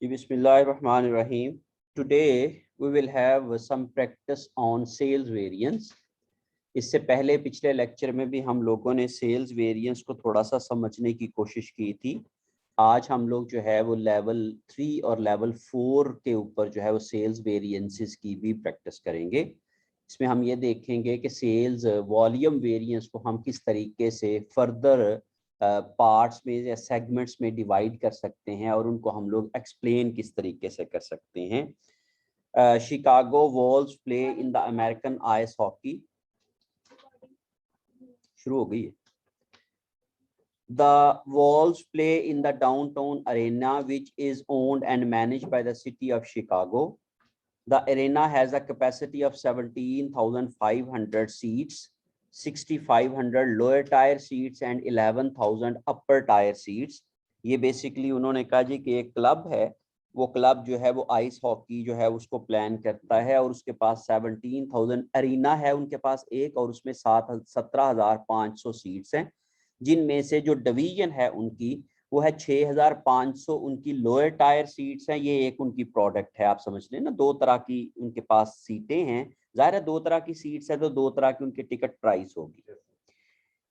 Bismillahirrahmanirrahim. Today we will have some practice on sales variance. इससे पहले पिछले lecture में भी हम लोगों ने सेल्स वेरिएंस को थोड़ा सा समझने की कोशिश की थी। आज हम लोग जो है वो लेवल 3 और लेवल 4 के ऊपर जो है वो सेल्स वेरिएंसेस की भी प्रैक्टिस करेंगे। इसमें हम ये देखेंगे कि सेल्स वॉल्यूम वेरिएंस को हम किस तरीके से फर्दर पार्ट्स में या सेगमेंट्स में डिवाइड कर सकते हैं और उनको हम लोग एक्सप्लेन किस तरीके से कर सकते हैं। Chicago walls play in the American ice hockey शुरू हो गई है। The Wolves play in the downtown arena, which is owned and managed by the city of Chicago. The arena has a capacity of 17,500 seats, 6,500 lower tier seats and 11,000 upper tier seats. ये basically उन्होंने कहा जी कि एक club है, वो club जो है वो आइस हॉकी जो है उसको प्लान करता है और उसके पास 17,000 अरीना है उनके पास एक, और उसमें 17,500 सीट्स हैं, जिनमें से जो डिवीजन है उनकी वो है 6,500 उनकी लोअर टायर सीट्स हैं। ये एक उनकी प्रोडक्ट है, आप समझ लें ना, दो तरह की उनके पास सीटें हैं। जाहिर है दो तरह की सीट्स है तो दो तरह की उनकी टिकट प्राइस होगी।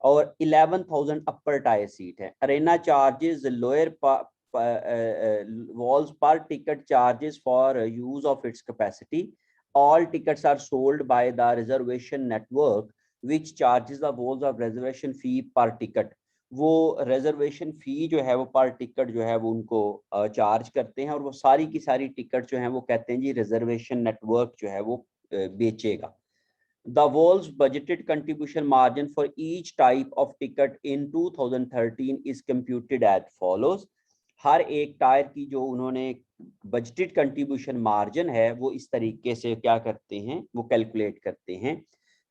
और 11,000 अपर टायर सीट है। Arena charges lower walls per ticket charges for use of its capacity. All tickets are sold by the reservation network which charges the walls of reservation fee per ticket. वो reservation fee जो है वो पर ticket जो है वो उनको charge करते हैं और वो सारी की सारी टिकट जो है वो कहते हैं जी रिजर्वेशन नेटवर्क जो है वो बेचेगा। The Wolves budgeted contribution margin for each type of ticket in 2013 is computed as follows. हर एक टायर की जो उन्होंने बजटेड कंट्रीब्यूशन मार्जिन है वो इस तरीके से क्या करते हैं, वो कैलकुलेट करते हैं।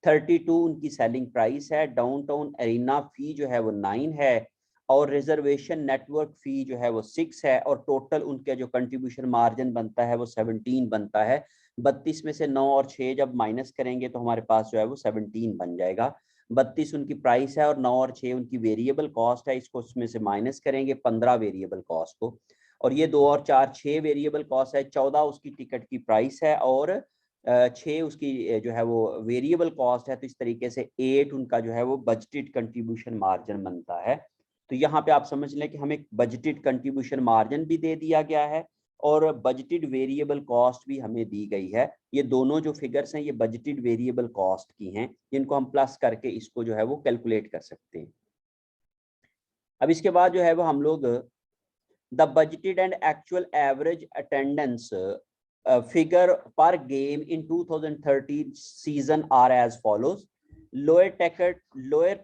32 उनकी सेलिंग प्राइस है, डाउनटाउन एरिना फी जो है वो 9 है और रिजर्वेशन नेटवर्क फी जो है वो 6 है और टोटल उनके जो कंट्रीब्यूशन मार्जिन बनता है वो 17 बनता है। 32 में से 9 और 6 जब माइनस करेंगे तो हमारे पास जो है वो 17 बन जाएगा। 32 उनकी प्राइस है और 9 और 6 उनकी वेरिएबल कॉस्ट है, इसको उसमें से माइनस करेंगे 15 वेरिएबल कॉस्ट को, और ये 2 और 4 6 वेरिएबल कॉस्ट है, 14 उसकी टिकट की प्राइस है और 6 उसकी जो है वो वेरिएबल कॉस्ट है। तो इस तरीके से 8 उनका जो है वो बजटेड कंट्रीब्यूशन मार्जिन बनता है। तो यहाँ पे आप समझ लें कि हमें बजटेड कंट्रीब्यूशन मार्जिन भी दे दिया गया है और बजटेड वेरिएबल कॉस्ट भी हमें दी गई है। ये दोनों जो फिगर्स हैं ये बजटेड वेरिएबल कॉस्ट की हैं, जिनको हम प्लस करके इसको जो है वो कैलकुलेट कर सकते हैं। अब इसके बाद जो है वो हम लोग the budgeted and actual average attendance figure पर game in 2013 season are as follows. Lower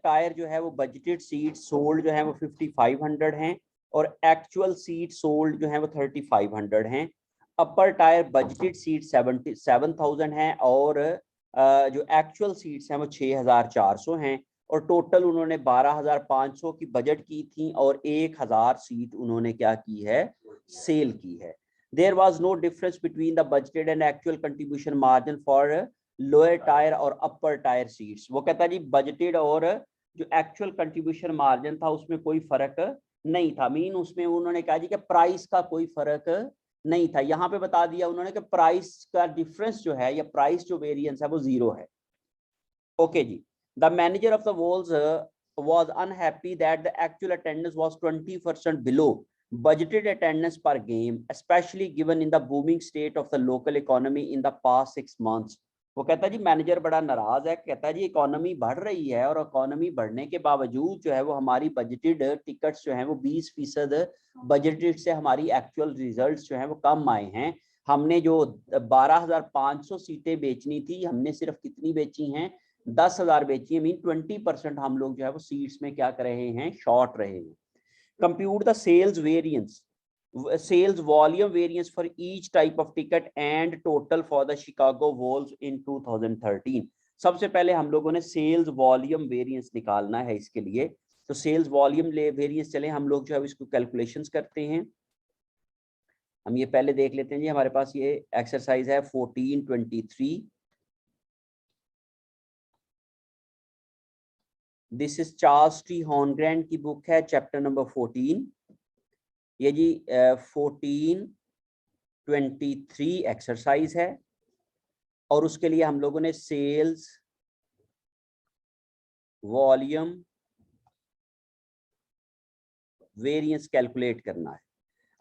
tier जो है वो बजटेड सीट सोल्ड जो है वो 5,500 हैं और एक्चुअल सीट सोल्ड जो है वो 3,500 हैं। अपर टायर बजटेड सीट 77,000 हैं और जो एक्चुअल सीट्स हैं वो 6,400 हैं और टोटल उन्होंने 12,500 की बजट की थी और 1,000 सीट उन्होंने क्या की है, सेल की है। There was no difference between the budgeted and actual contribution margin for lower tyre और अपर टायर सीट्स। वो कहता है जी बजटेड और जो एक्चुअल कंट्रीब्यूशन मार्जिन था उसमें कोई फर्क नहीं था। मीन उसमें उन्होंने कहा जी कि प्राइस का कोई फर्क नहीं था। यहाँ पे बता दिया उन्होंने कि प्राइस का डिफरेंस जो है या प्राइस जो वेरिएंस है वो 0 है। ओके जी। The manager of the walls was unhappy that the actual attendance was 20% below budgeted attendance per game, especially given in the booming state of the local economy in the past 6 months. वो कहता है जी manager बड़ा नाराज है, कहता है जी economy बढ़ रही है और इकोनॉमी बढ़ने के बावजूद जो है वो हमारी बजटेड टिकट्स जो है वो 20% बजटेड से हमारी एक्चुअल रिजल्ट्स जो है वो कम आए हैं। हमने जो 12,500 सीटें बेचनी थी हमने सिर्फ कितनी बेची हैं, 10,000 बेची है। मीन 20% हम लोग जो है वो सीट्स में क्या कर रहे हैं, शॉर्ट रहे हैं। Compute the sales variance, sales volume variance for each type of ticket and total for the Chicago Wolves in 2013। सबसे पहले हम लोगों ने सेल्स वॉल्यूम वेरिएंस निकालना है इसके लिए। तो सेल्स वॉल्यूम वेरिएंस चले हम लोग जो है इसको कैलकुलेशंस करते हैं। हम ये पहले देख लेते हैं जी, हमारे पास ये एक्सरसाइज है 1423। दिस इज चार्ल्स टी हॉर्नग्रैंड की बुक है, चैप्टर नंबर 14। ये जी 14 23 एक्सरसाइज है और उसके लिए हम लोगों ने सेल्स वॉल्यूम वेरिएंस कैलकुलेट करना है।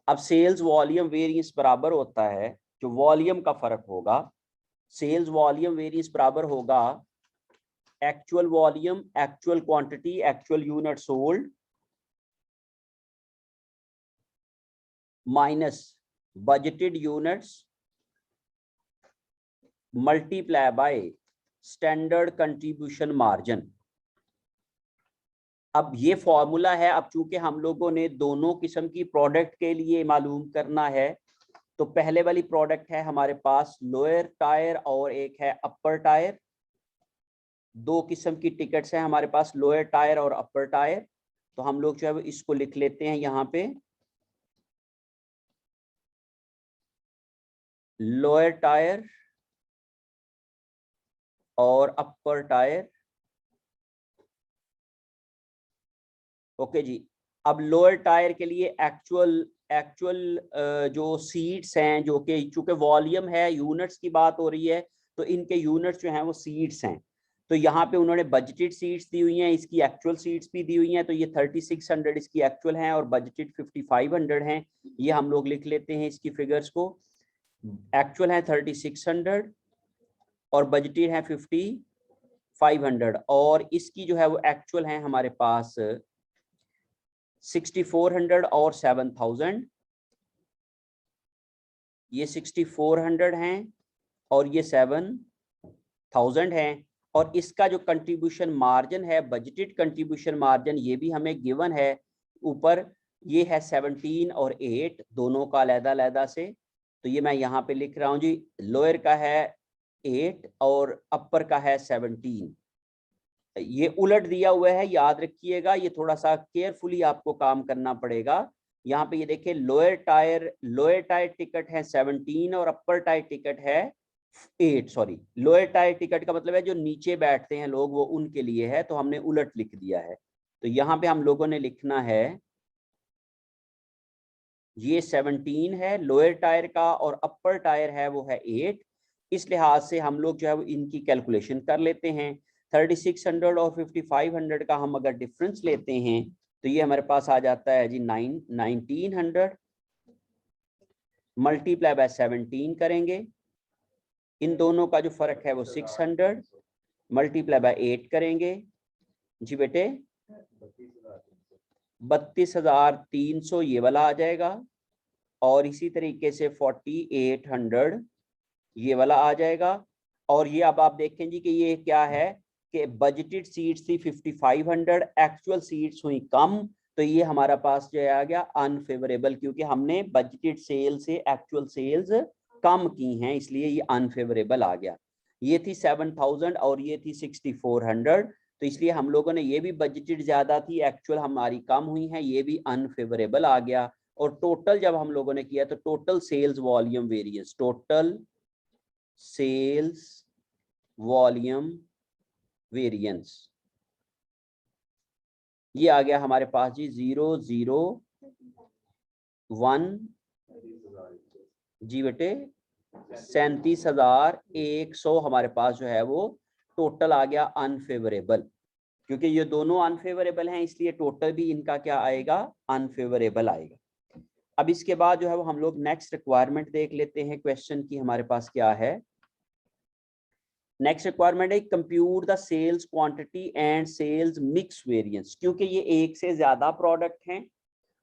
अब सेल्स वॉल्यूम वेरिएंस बराबर होता है, जो वॉल्यूम का फर्क होगा, सेल्स वॉल्यूम वेरिएंस बराबर होगा actual volume, actual quantity, actual unit sold minus budgeted units multiply by standard contribution margin. अब ये फॉर्मूला है, अब चूंकि हम लोगों ने दोनों किस्म की प्रोडक्ट के लिए मालूम करना है, तो पहले वाली प्रोडक्ट है हमारे पास लोअर टायर और एक है अपर टायर। दो किस्म की टिकट्स हैं हमारे पास, लोअर टायर और अपर टायर। तो हम लोग जो है इसको लिख लेते हैं यहाँ पे, लोअर टायर और अपर टायर। ओके जी। अब लोअर टायर के लिए एक्चुअल जो सीट्स हैं, जो कि चूंकि वॉल्यूम है, यूनिट्स की बात हो रही है, तो इनके यूनिट्स जो हैं वो सीट्स हैं। तो यहाँ पे उन्होंने बजटेड सीट्स दी हुई हैं, इसकी एक्चुअल सीट्स भी दी हुई हैं। तो ये 3600 इसकी एक्चुअल हैं और बजटेड 5500 हैं। ये हम लोग लिख लेते हैं इसकी फिगर्स को। एक्चुअल है 3600 और बजटेड है 5500, और इसकी जो है वो एक्चुअल है हमारे पास 6400 और 7000। ये 6400 हैं और ये 7000 हैं। और इसका जो कंट्रीब्यूशन मार्जिन है, बजटेड कंट्रीब्यूशन मार्जिन, ये भी हमें गिवन है ऊपर। ये है 17 और 8, दोनों का अलग-अलग से। तो ये मैं यहाँ पे लिख रहा हूँ जी, लोअर का है 8 और अपर का है 17। ये उलट दिया हुआ है, याद रखिएगा, ये थोड़ा सा केयरफुली आपको काम करना पड़ेगा। यहाँ पे ये देखिए, लोअर टायर टिकट है 17 और अपर टायर टिकट है 8। सॉरी, लोअर टायर टिकट का मतलब है जो नीचे बैठते हैं लोग, वो उनके लिए है, तो हमने उलट लिख दिया है। तो यहाँ पे हम लोगों ने लिखना है, ये 17 है लोअर टायर का और अपर टायर है वो है 8। इस लिहाज से हम लोग जो है वो इनकी कैलकुलेशन कर लेते हैं। 3600 और 5500 का हम अगर डिफरेंस लेते हैं तो ये हमारे पास आ जाता है जी 1900 मल्टीप्लाई बाय 17 करेंगे। इन दोनों का जो फर्क है वो 600 मल्टीप्लाई बाय 8 करेंगे जी बेटे, 32,300 ये वाला आ जाएगा। और इसी तरीके से 4800 ये वाला आ जाएगा। और ये अब आप देखें जी कि ये क्या है कि बजटेड सीट्स थी 5500, एक्चुअल सीट्स हुई कम, तो ये हमारा पास जो आ गया अनफेवरेबल, क्योंकि हमने बजटेड सेल से एक्चुअल सेल्स कम की हैं, इसलिए ये अनफेवरेबल आ गया। ये थी 7000 और ये थी 6400, तो इसलिए हम लोगों ने, ये भी बजटेड ज्यादा थी, एक्चुअल हमारी कम हुई है, ये भी अनफेवरेबल आ गया। और टोटल जब हम लोगों ने किया तो total sales volume variance, total sales volume variance, ये आ गया हमारे पास जी 001 जी बेटे 37,100 हमारे पास जो है वो टोटल आ गया अनफेवरेबल। क्योंकि ये दोनों अनफेवरेबल हैं, इसलिए टोटल भी इनका क्या आएगा, अनफेवरेबल आएगा। अब इसके बाद जो है वो हम लोग नेक्स्ट रिक्वायरमेंट देख लेते हैं क्वेश्चन की, हमारे पास क्या है। नेक्स्ट रिक्वायरमेंट है compute the sales quantity and sales mix variance. क्योंकि ये एक से ज्यादा प्रोडक्ट हैं,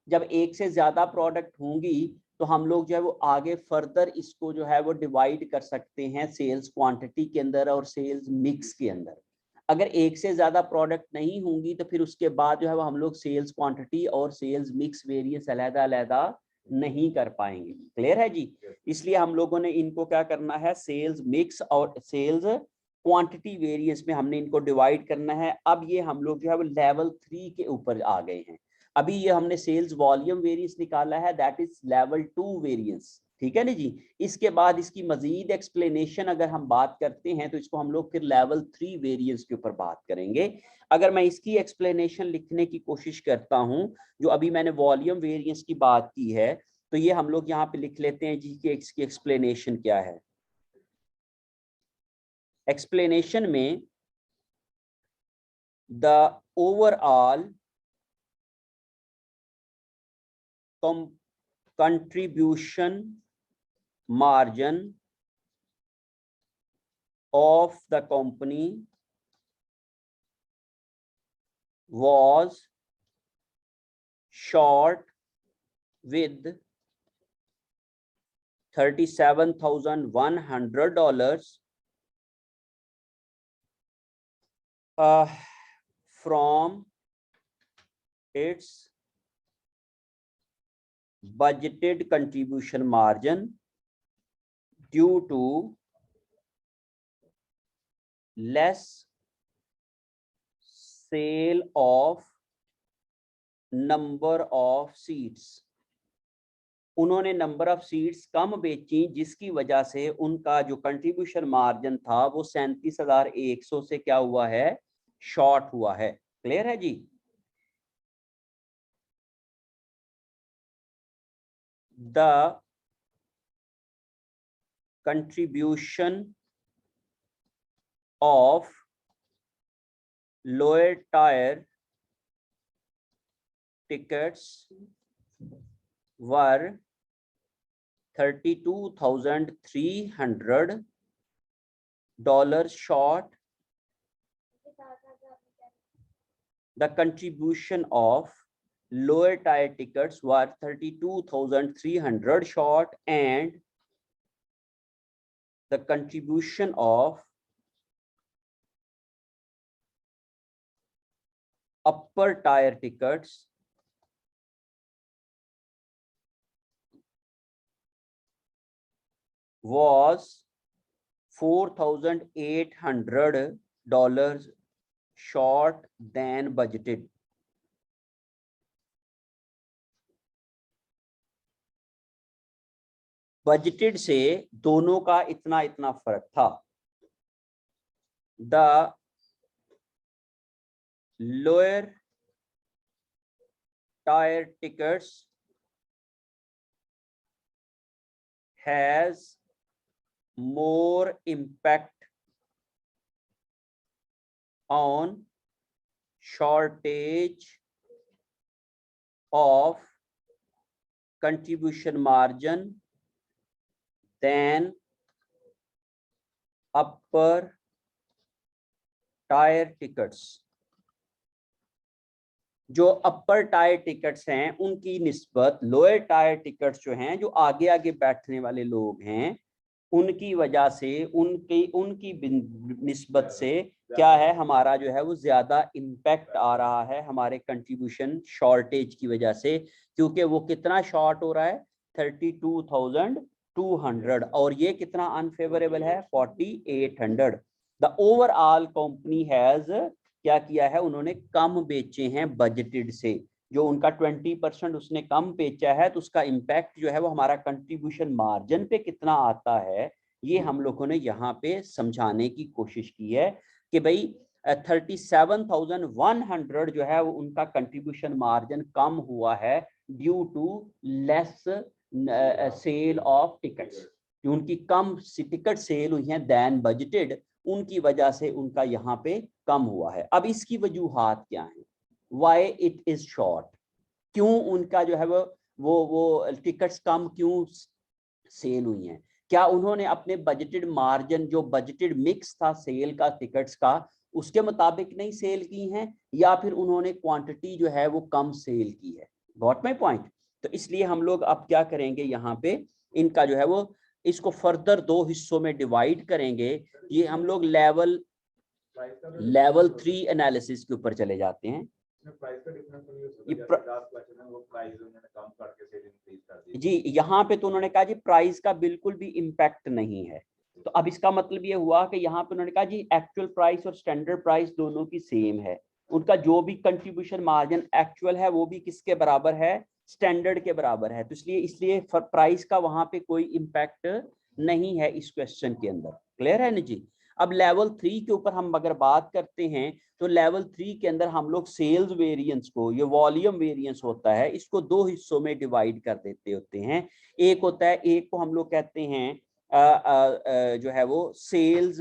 जब एक से ज्यादा प्रोडक्ट होंगी तो हम लोग जो है वो आगे फर्दर इसको जो है वो डिवाइड कर सकते हैं सेल्स क्वांटिटी के अंदर और सेल्स मिक्स के अंदर। अगर एक से ज्यादा प्रोडक्ट नहीं होंगी तो फिर उसके बाद जो है वो हम लोग सेल्स क्वांटिटी और सेल्स मिक्स वेरिएंस अलग-अलग नहीं कर पाएंगे। क्लियर है जी? इसलिए हम लोगों ने इनको क्या करना है, सेल्स मिक्स और सेल्स क्वांटिटी वेरिएंस में हमने इनको डिवाइड करना है। अब ये हम लोग जो है वो लेवल 3 के ऊपर आ गए हैं। अभी ये हमने सेल्स वॉल्यूम वेरिएंस निकाला है, दैट इज लेवल 2 वेरिएंस, ठीक है ना जी। इसके बाद इसकी मजीद एक्सप्लेनेशन अगर हम बात करते हैं तो इसको हम लोग फिर लेवल 3 वेरिएंस के ऊपर बात करेंगे। अगर मैं इसकी एक्सप्लेनेशन लिखने की कोशिश करता हूं, जो अभी मैंने वॉल्यूम वेरिएंस की बात की है, तो ये हम लोग यहाँ पे लिख लेते हैं जी कि इसकी एक्सप्लेनेशन क्या है। एक्सप्लेनेशन में the overall contribution margin of the company was short with $37,100 from its budgeted contribution margin due to less sale of number of seats। उन्होंने नंबर ऑफ सीट्स कम बेची जिसकी वजह से उनका जो कंट्रीब्यूशन मार्जिन था वो 37,100 से क्या हुआ है, शॉर्ट हुआ है। क्लियर है जी। The contribution of lower tier tickets were $32,300 short. The contribution of lower tier tickets were $32,300 short, and the contribution of upper tier tickets was $4,800 short than budgeted। Budgeted से दोनों का इतना इतना फर्क था। The lower tier tickets has more impact on shortage of contribution margin than upper tier tickets। जो अपर tier tickets हैं उनकी निस्बत लोअर टायर टिकट्स जो हैं, जो आगे आगे बैठने वाले लोग हैं, उनकी वजह से उनकी निस्बत से क्या है, हमारा जो है वो ज्यादा इम्पैक्ट आ रहा है हमारे कंट्रीब्यूशन शॉर्टेज की वजह से, क्योंकि वो कितना शॉर्ट हो रहा है, 32,200, और ये कितना अनफेवरेबल है, 4,800। द ओवरऑल कंपनी हैज क्या किया है, उन्होंने कम बेचे हैं बजटेड से। जो उनका 20% उसने कम बेचा है, तो उसका इम्पैक्ट जो है वो हमारा कंट्रीब्यूशन मार्जिन पे कितना आता है, ये हम लोगों ने यहाँ पे समझाने की कोशिश की है कि भाई 37,100 जो है वो उनका कंट्रीब्यूशन मार्जिन कम हुआ है due to less sale of tickets. उनकी कम टिकट सेल हुई हैं देन बजटेड, उनकी वजह से उनका यहाँ पे कम हुआ है। अब इसकी वजूहात क्या है, वाई इट इज शॉर्ट, क्यों उनका जो है वो टिकट्स कम क्यों सेल हुई हैं। क्या उन्होंने अपने बजटेड मार्जिन, जो बजटेड मिक्स था सेल का टिकट्स का, उसके मुताबिक नहीं सेल की हैं, या फिर उन्होंने क्वांटिटी जो है वो कम सेल की है। Got my point. तो इसलिए हम लोग अब क्या करेंगे, यहाँ पे इनका जो है वो इसको फर्दर दो हिस्सों में डिवाइड करेंगे। ये हम लोग लेवल 3 एनालिसिस के ऊपर चले जाते हैं। जी यहाँ पे तो उन्होंने कहा जी प्राइस का बिल्कुल भी इम्पैक्ट नहीं है। तो अब इसका मतलब ये हुआ कि यहाँ पे उन्होंने कहा जी एक्चुअल प्राइस और स्टैंडर्ड प्राइस दोनों की सेम है। उनका जो भी कंट्रीब्यूशन मार्जिन एक्चुअल है वो भी किसके बराबर है, स्टैंडर्ड के बराबर है। तो इसलिए प्राइस का वहां पे कोई इम्पैक्ट नहीं है इस क्वेश्चन के अंदर। क्लियर है ना जी। अब लेवल 3 के ऊपर हम अगर बात करते हैं तो लेवल 3 के अंदर हम लोग सेल्स वेरिएंस को, ये वॉल्यूम वेरिएंस होता है, इसको दो हिस्सों में डिवाइड कर देते होते हैं। एक होता है, एक को हम लोग कहते हैं जो है वो सेल्स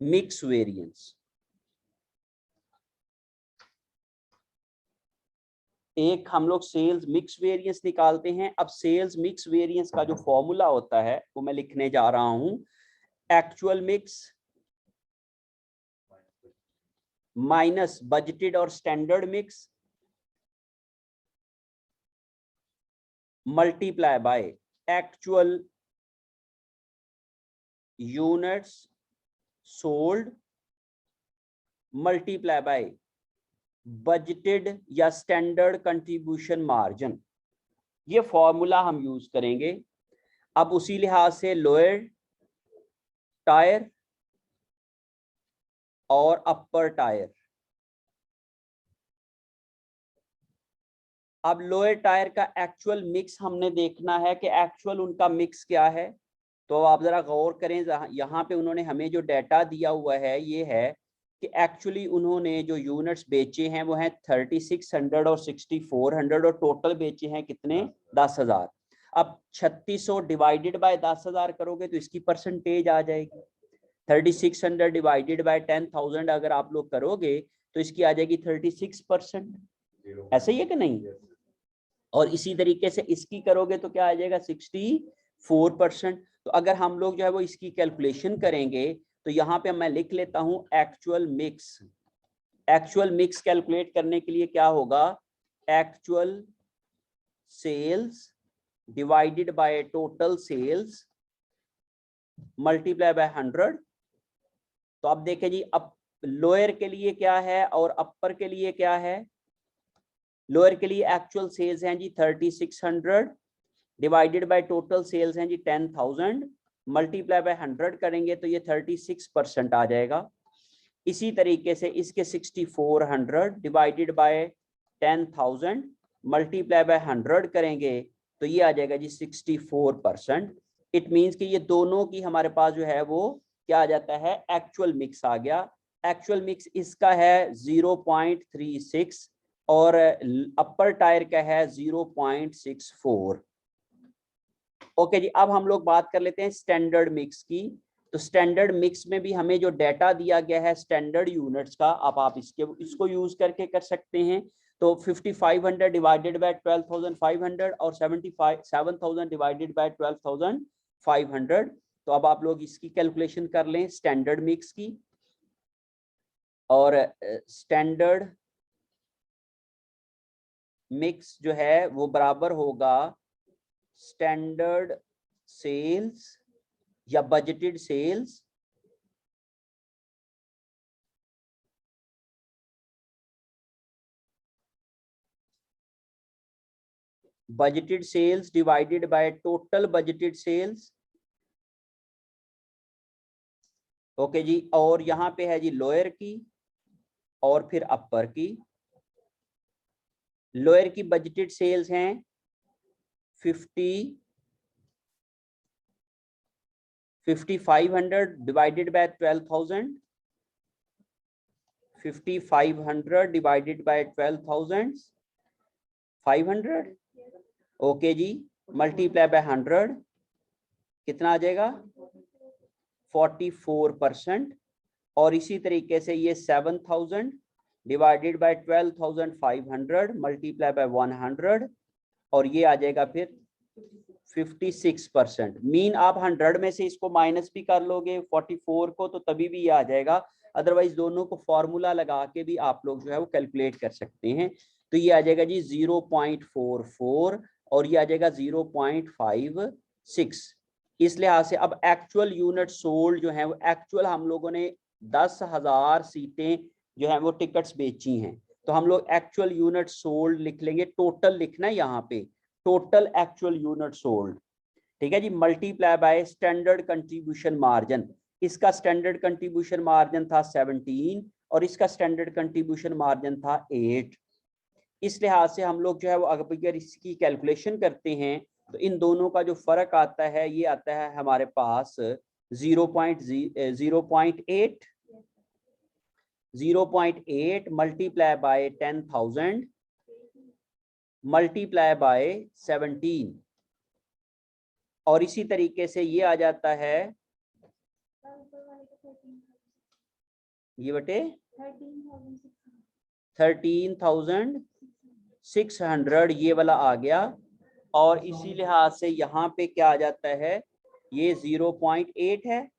मिक्स वेरिएंस। एक हम लोग सेल्स मिक्स वेरिएंस निकालते हैं। अब सेल्स मिक्स वेरिएंस का जो फॉर्मूला होता है वो मैं लिखने जा रहा हूं, एक्चुअल मिक्स माइनस बजटेड और standard mix multiply by actual units sold multiply by budgeted या स्टैंडर्ड कंट्रीब्यूशन मार्जिन। ये फॉर्मूला हम यूज करेंगे। अब उसी लिहाज से लोअर टायर और अपर टायर, अब लोअर टायर का एक्चुअल मिक्स हमने देखना है कि एक्चुअल उनका मिक्स क्या है। तो आप जरा गौर करें, यहाँ पे उन्होंने हमें जो डाटा दिया हुआ है ये है कि एक्चुअली उन्होंने जो यूनिट्स बेचे हैं वो हैं 3600 और 6400 और टोटल बेचे हैं कितने, 10,000। अब 3600 डिवाइडेड बाय 10,000 करोगे तो इसकी परसेंटेज आ जाएगी। 3600 डिवाइडेड बाय 10,000 अगर आप लोग करोगे तो इसकी आ जाएगी 36%। ऐसा ही है कि नहीं? और इसी तरीके से इसकी करोगे तो क्या आ जाएगा, 64%। तो अगर हम लोग जो है वो इसकी कैलकुलेशन करेंगे तो यहाँ पे मैं लिख लेता हूं actual mix. Actual mix calculate करने के लिए क्या होगा, actual sales divided by total sales multiply by 100। तो अब देखें जी, अब लोअर के लिए क्या है और अपर के लिए क्या है। लोअर के लिए एक्चुअल सेल्स हैं जी 3600 डिवाइडेड बाय टोटल सेल्स हैं जी 10,000, मल्टीप्लाई बाय 100 करेंगे तो ये 36% आ जाएगा। इसी तरीके से इसके 6400 डिवाइडेड बाय 10,000 मल्टीप्लाई बाय 100 करेंगे तो ये आ जाएगा जी 64%। इट मींस कि ये दोनों की हमारे पास जो है वो क्या आ जाता है, एक्चुअल मिक्स आ गया। एक्चुअल मिक्स इसका है 0.36 और अपर टायर का है 0.64। ओके जी, अब हम लोग बात कर लेते हैं स्टैंडर्ड मिक्स की। तो स्टैंडर्ड मिक्स में भी हमें जो डाटा दिया गया है स्टैंडर्ड यूनिट्स का, अब आप इसको यूज करके कर सकते हैं। तो 5500 डिवाइडेड बाय 12,500 और 7,000 डिवाइडेड बाय 12,500। तो अब आप लोग इसकी कैलकुलेशन कर लें स्टैंडर्ड मिक्स की। और स्टैंडर्ड मिक्स जो है वो बराबर होगा स्टैंडर्ड सेल्स या budgeted sales divided by total budgeted sales. Okay जी, और यहाँ पे है जी लोअर की और फिर अपर की। लोअर की बजटेड सेल्स हैं 5500 divided by 12,000, 5500 divided by 12,500। Okay जी, मल्टीप्लाई बाय 100 कितना आ जाएगा, 44%। और इसी तरीके से ये 7,000 डिवाइडेड बाय 12,500 मल्टीप्लाई बाय 100 और ये आ जाएगा फिर 56%। मीन आप 100 में से इसको माइनस भी कर लोगे 44 को तो तभी भी ये आ जाएगा। अदरवाइज दोनों को फॉर्मूला लगा के भी आप लोग जो है वो कैलकुलेट कर सकते हैं। तो ये आ जाएगा जी 0.44 और ये आ जाएगा 0.56। इस लिहाज से अब एक्चुअल यूनिट सोल्ड जो है वो एक्चुअल हम लोगों ने 10,000 सीटें जो है वो टिकट्स बेची हैं। तो हम लोग एक्चुअल यूनिट सोल्ड लिख लेंगे, टोटल लिखना है यहाँ पे, टोटल एक्चुअल यूनिट सोल्ड, ठीक है जी, multiply by standard contribution margin. इसका स्टैंडर्ड कंट्रीब्यूशन मार्जिन था 17 और इसका स्टैंडर्ड कंट्रीब्यूशन मार्जिन था 8। इस लिहाज से हम लोग जो है वो अगर इसकी कैलकुलेशन करते हैं तो इन दोनों का जो फर्क आता है ये आता है हमारे पास 0.8 0.8 multiply by 10,000 multiply by 17, और इसी तरीके से ये आ जाता है ये बटे 13,600 ये वाला आ गया, और इसी लिहाज से यहाँ पे क्या आ जाता है, ये 0.8 है,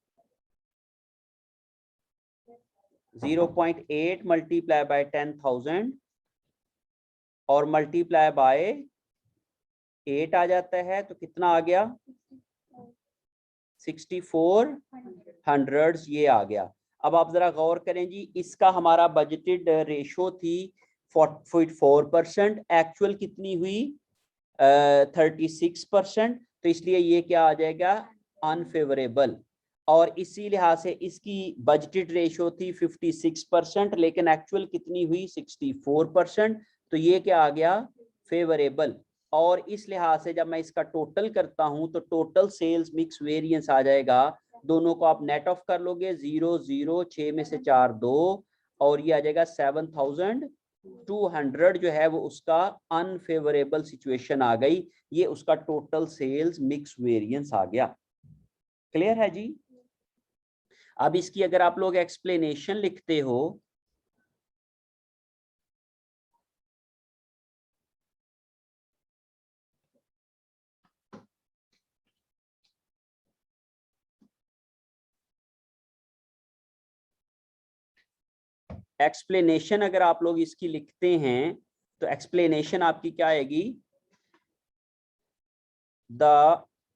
0.8 मल्टीप्लाई बाय 10,000 और मल्टीप्लाई बाय 8 आ जाता है, तो कितना आ गया 6400 ये आ गया। अब आप जरा गौर करें जी, इसका हमारा बजटेड रेशो थी 4%, एक्चुअल कितनी हुई 36%, तो इसलिए ये क्या आ जाएगा अनफेवरेबल, और इसी लिहाज से इसकी बजटेड रेशो थी 56%, लेकिन एक्चुअल कितनी हुई 64%, तो ये क्या आ गया फेवरेबल। और इस लिहाज से जब मैं इसका टोटल करता हूं तो टोटल सेल्स मिक्स वेरिएंस आ जाएगा, दोनों को आप नेट ऑफ कर लोगे 0 0 6 में से 4 2, और ये आ जाएगा 7,200 जो है वो उसका अनफेवरेबल सिचुएशन आ गई, ये उसका टोटल सेल्स मिक्स वेरिएंस आ गया। क्लियर है जी? अब इसकी अगर आप लोग एक्सप्लेनेशन लिखते हो एक्सप्लेनेशन अगर आप लोग इसकी लिखते हैं तो एक्सप्लेनेशन आपकी क्या आएगी, the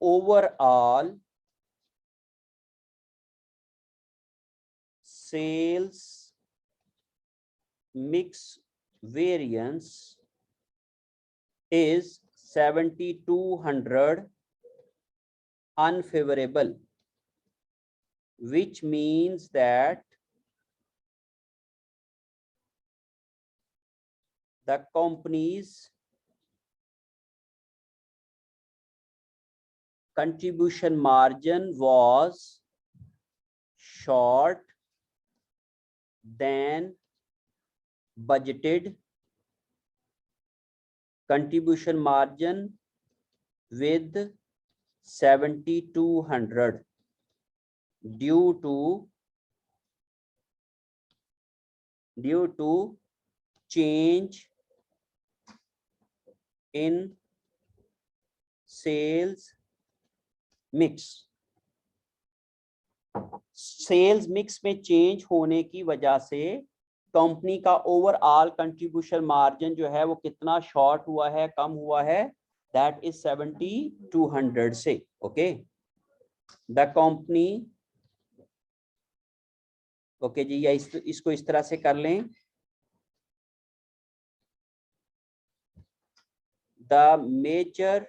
overall sales mix variance is 7,200 unfavorable, which means that the company's contribution margin was short than budgeted. Contribution margin with 7,200 due to change in sales mix. Sales mix में चेंज होने की वजह से company का overall contribution margin जो है वो कितना शॉर्ट हुआ है, कम हुआ है, दैट इज 7,200 से। ओके, द कंपनी, ओके जी, या इसको इस तरह से कर लें, the major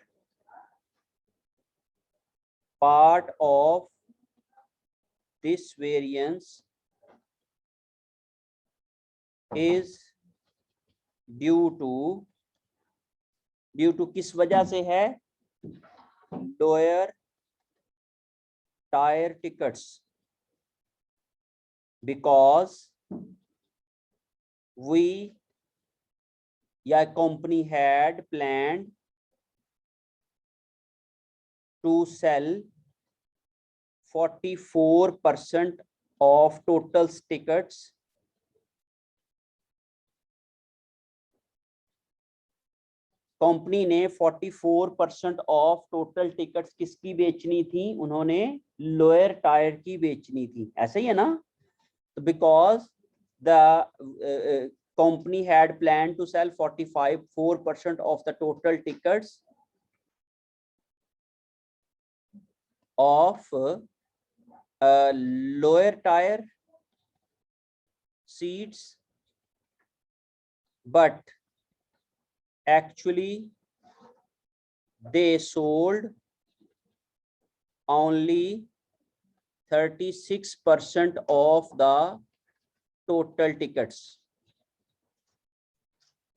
part of this variance is due to किस वजह से है, lower tier tickets, because we या company had planned to sell 44% of total tickets company ने 44% ऑफ टोटल टिकट्स किसकी बेचनी थी, उन्होंने लोअर टायर की बेचनी थी, ऐसा ही है ना? तो because the company had plan to sell 4% of the total tickets of lower tier seats, but actually they sold only 36% of the total tickets.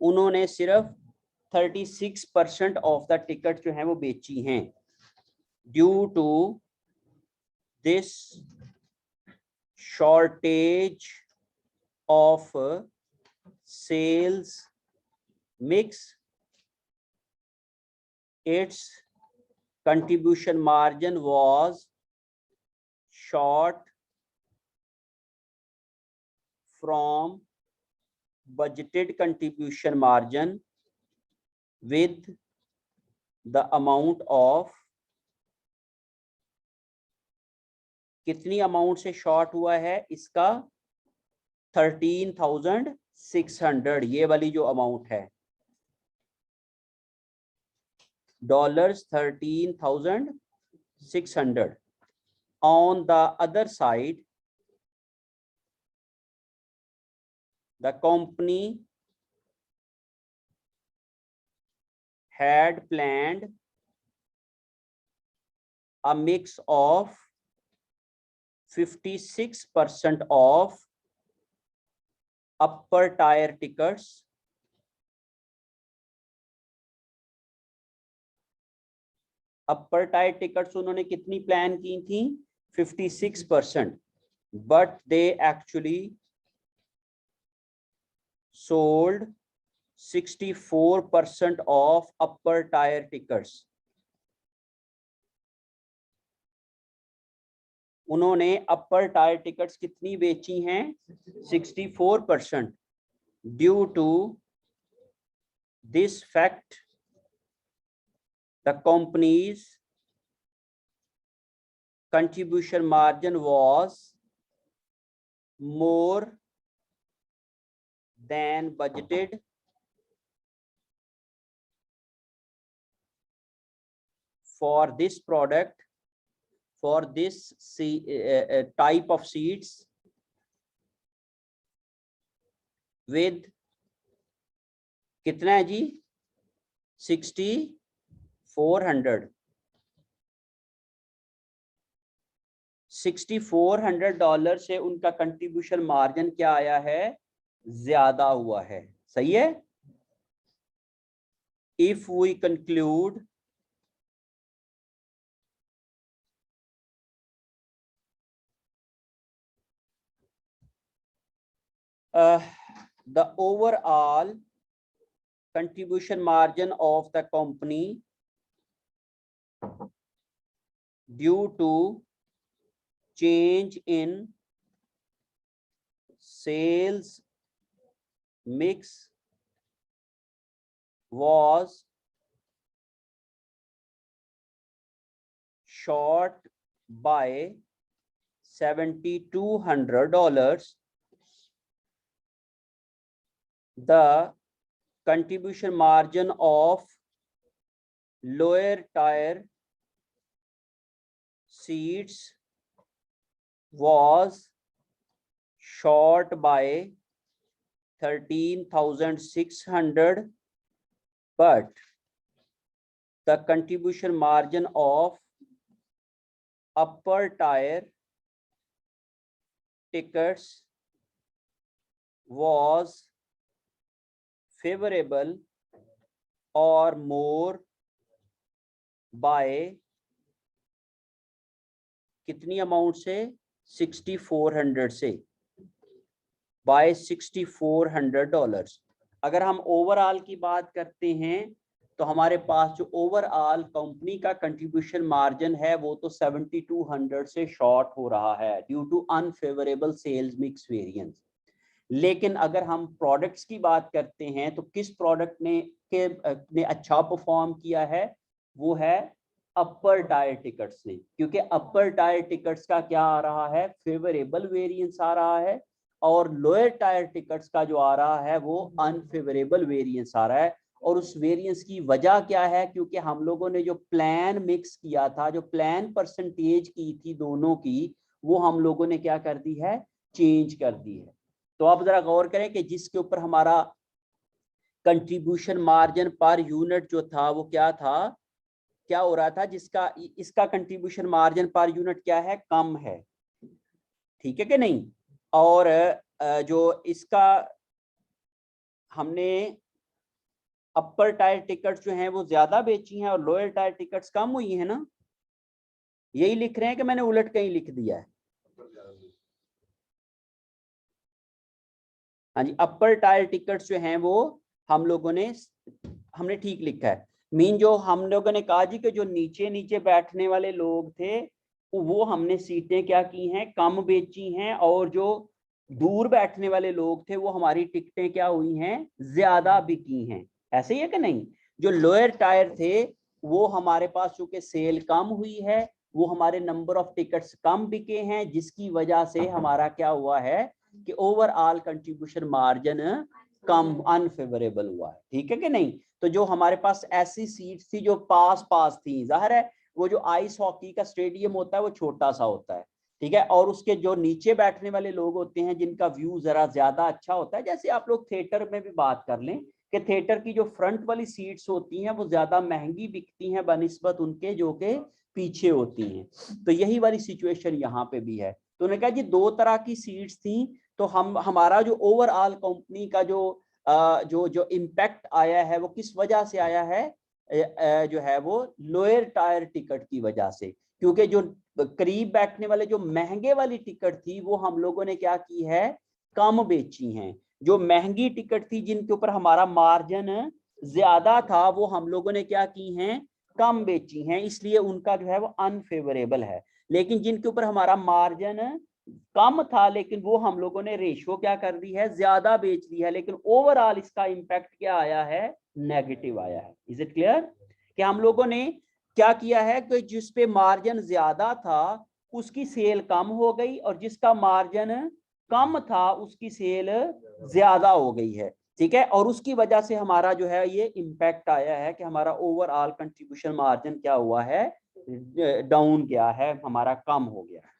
उन्होंने सिर्फ 36% ऑफ द टिकट जो है वो बेची हैं, due to this shortage of sales mix, its contribution margin was short from budgeted contribution margin with the amount of, कितनी amount से short हुआ है इसका, 13,600, ये वाली जो अमाउंट है $13,600. On the other side, the company had planned a mix of 56% of upper tier tickets, upper tier tickets उन्होंने कितनी प्लान की थी, 56%, but they actually sold 64% of upper tier tickets. उन्होंने अपर टायर टिकट्स कितनी बेची हैं, 64%. Due to this fact the company's contribution margin was more than budgeted for this product, for this type of seats, with कितना है जी, 6,400. $6,400 से उनका contribution margin क्या आया है, ज्यादा हुआ है. सही है. If we conclude the overall contribution margin of the company due to change in sales mix was short by $7,200. The contribution margin of lower tier seats was short by 13,600, but the contribution margin of upper tier tickets was favorable or more by कितनी amount से, 6,400 से, bye $6,400. अगर हम overall की बात करते हैं तो हमारे पास जो ओवरऑल कंपनी का कंट्रीब्यूशन मार्जिन है वो तो 7,200 से शॉर्ट हो रहा है due to unfavourable sales mix variance. लेकिन अगर हम प्रोडक्ट्स की बात करते हैं तो किस प्रोडक्ट ने अच्छा परफॉर्म किया है, वो है अपर टायर टिकट्स ने, क्योंकि अपर टायर टिकट्स का क्या आ रहा है, फेवरेबल वेरिएंस आ रहा है, और लोअर टायर टिकट्स का जो आ रहा है वो अनफेवरेबल वेरिएंस आ रहा है. और उस वेरिएंस की वजह क्या है, क्योंकि हम लोगों ने जो प्लान मिक्स किया था, जो प्लान परसेंटेज की थी दोनों की, वो हम लोगों ने क्या कर दी है, चेंज कर दी है. तो आप जरा गौर करें कि जिसके ऊपर हमारा कंट्रीब्यूशन मार्जिन पर यूनिट जो था वो क्या था, क्या हो रहा था, जिसका इसका कंट्रीब्यूशन मार्जिन पर यूनिट क्या है, कम है. ठीक है कि नहीं. और जो इसका हमने अपर टायर टिकट्स जो हैं वो ज्यादा बेची हैं और लोअर टायर टिकट्स कम हुई है ना. यही लिख रहे हैं कि मैंने उलट कहीं लिख दिया है? हाँ जी, अपर टायर टिकट्स जो हैं वो हमने ठीक लिखा है। मीन जो हम लोगों ने कहा जी कि जो नीचे नीचे बैठने वाले लोग थे वो हमने सीटें क्या की हैं, कम बेची हैं, और जो दूर बैठने वाले लोग थे वो हमारी टिकटें क्या हुई हैं, ज्यादा बिकी हैं। ऐसे ही है कि नहीं? जो लोअर टायर थे वो हमारे पास चूंकि सेल कम हुई है, वो हमारे नंबर ऑफ टिकट्स कम बिके हैं, जिसकी वजह से हमारा क्या हुआ है कि ओवरऑल कंट्रीब्यूशन मार्जिन कम अनफेवरेबल हुआ है। ठीक है कि नहीं? तो जो हमारे पास ऐसी सीट्स थी जो पास पास थी, जाहिर है वो जो आइस हॉकी का स्टेडियम होता है वो छोटा सा होता है, ठीक है, और उसके जो नीचे बैठने वाले लोग होते हैं जिनका व्यू जरा ज्यादा अच्छा होता है, जैसे आप लोग थिएटर में भी बात कर लें कि थिएटर की जो फ्रंट वाली सीट्स होती हैं वो ज्यादा महंगी बिकती हैं बनिस्बत उनके जो के पीछे होती हैं। तो यही वाली सिचुएशन यहाँ पे भी है। तो उन्होंने कहा जी दो तरह की सीट्स थी, तो हमारा जो ओवरऑल कंपनी का जो जो इम्पैक्ट आया है वो किस वजह से आया है, जो है वो लोअर टायर टिकट की वजह से, क्योंकि जो करीब बैठने वाले जो महंगे वाली टिकट थी वो हम लोगों ने क्या की है, कम बेची हैं। जो महंगी टिकट थी जिनके ऊपर हमारा मार्जिन ज्यादा था वो हम लोगों ने क्या की हैं, कम बेची हैं, इसलिए उनका जो है वो अनफेवरेबल है। लेकिन जिनके ऊपर हमारा मार्जिन कम था लेकिन वो हम लोगों ने रेशियो क्या कर दी है, ज्यादा बेच दी है, लेकिन ओवरऑल इसका इंपैक्ट क्या आया है, नेगेटिव आया है। इज इट क्लियर कि हम लोगों ने क्या किया है कि जिस पे मार्जिन ज्यादा था उसकी सेल कम हो गई, और जिसका मार्जिन कम था उसकी सेल ज्यादा हो गई है। ठीक है, और उसकी वजह से हमारा जो है ये इम्पैक्ट आया है कि हमारा ओवरऑल कंट्रीब्यूशन मार्जिन क्या हुआ है, डाउन गया है, हमारा कम हो गया है।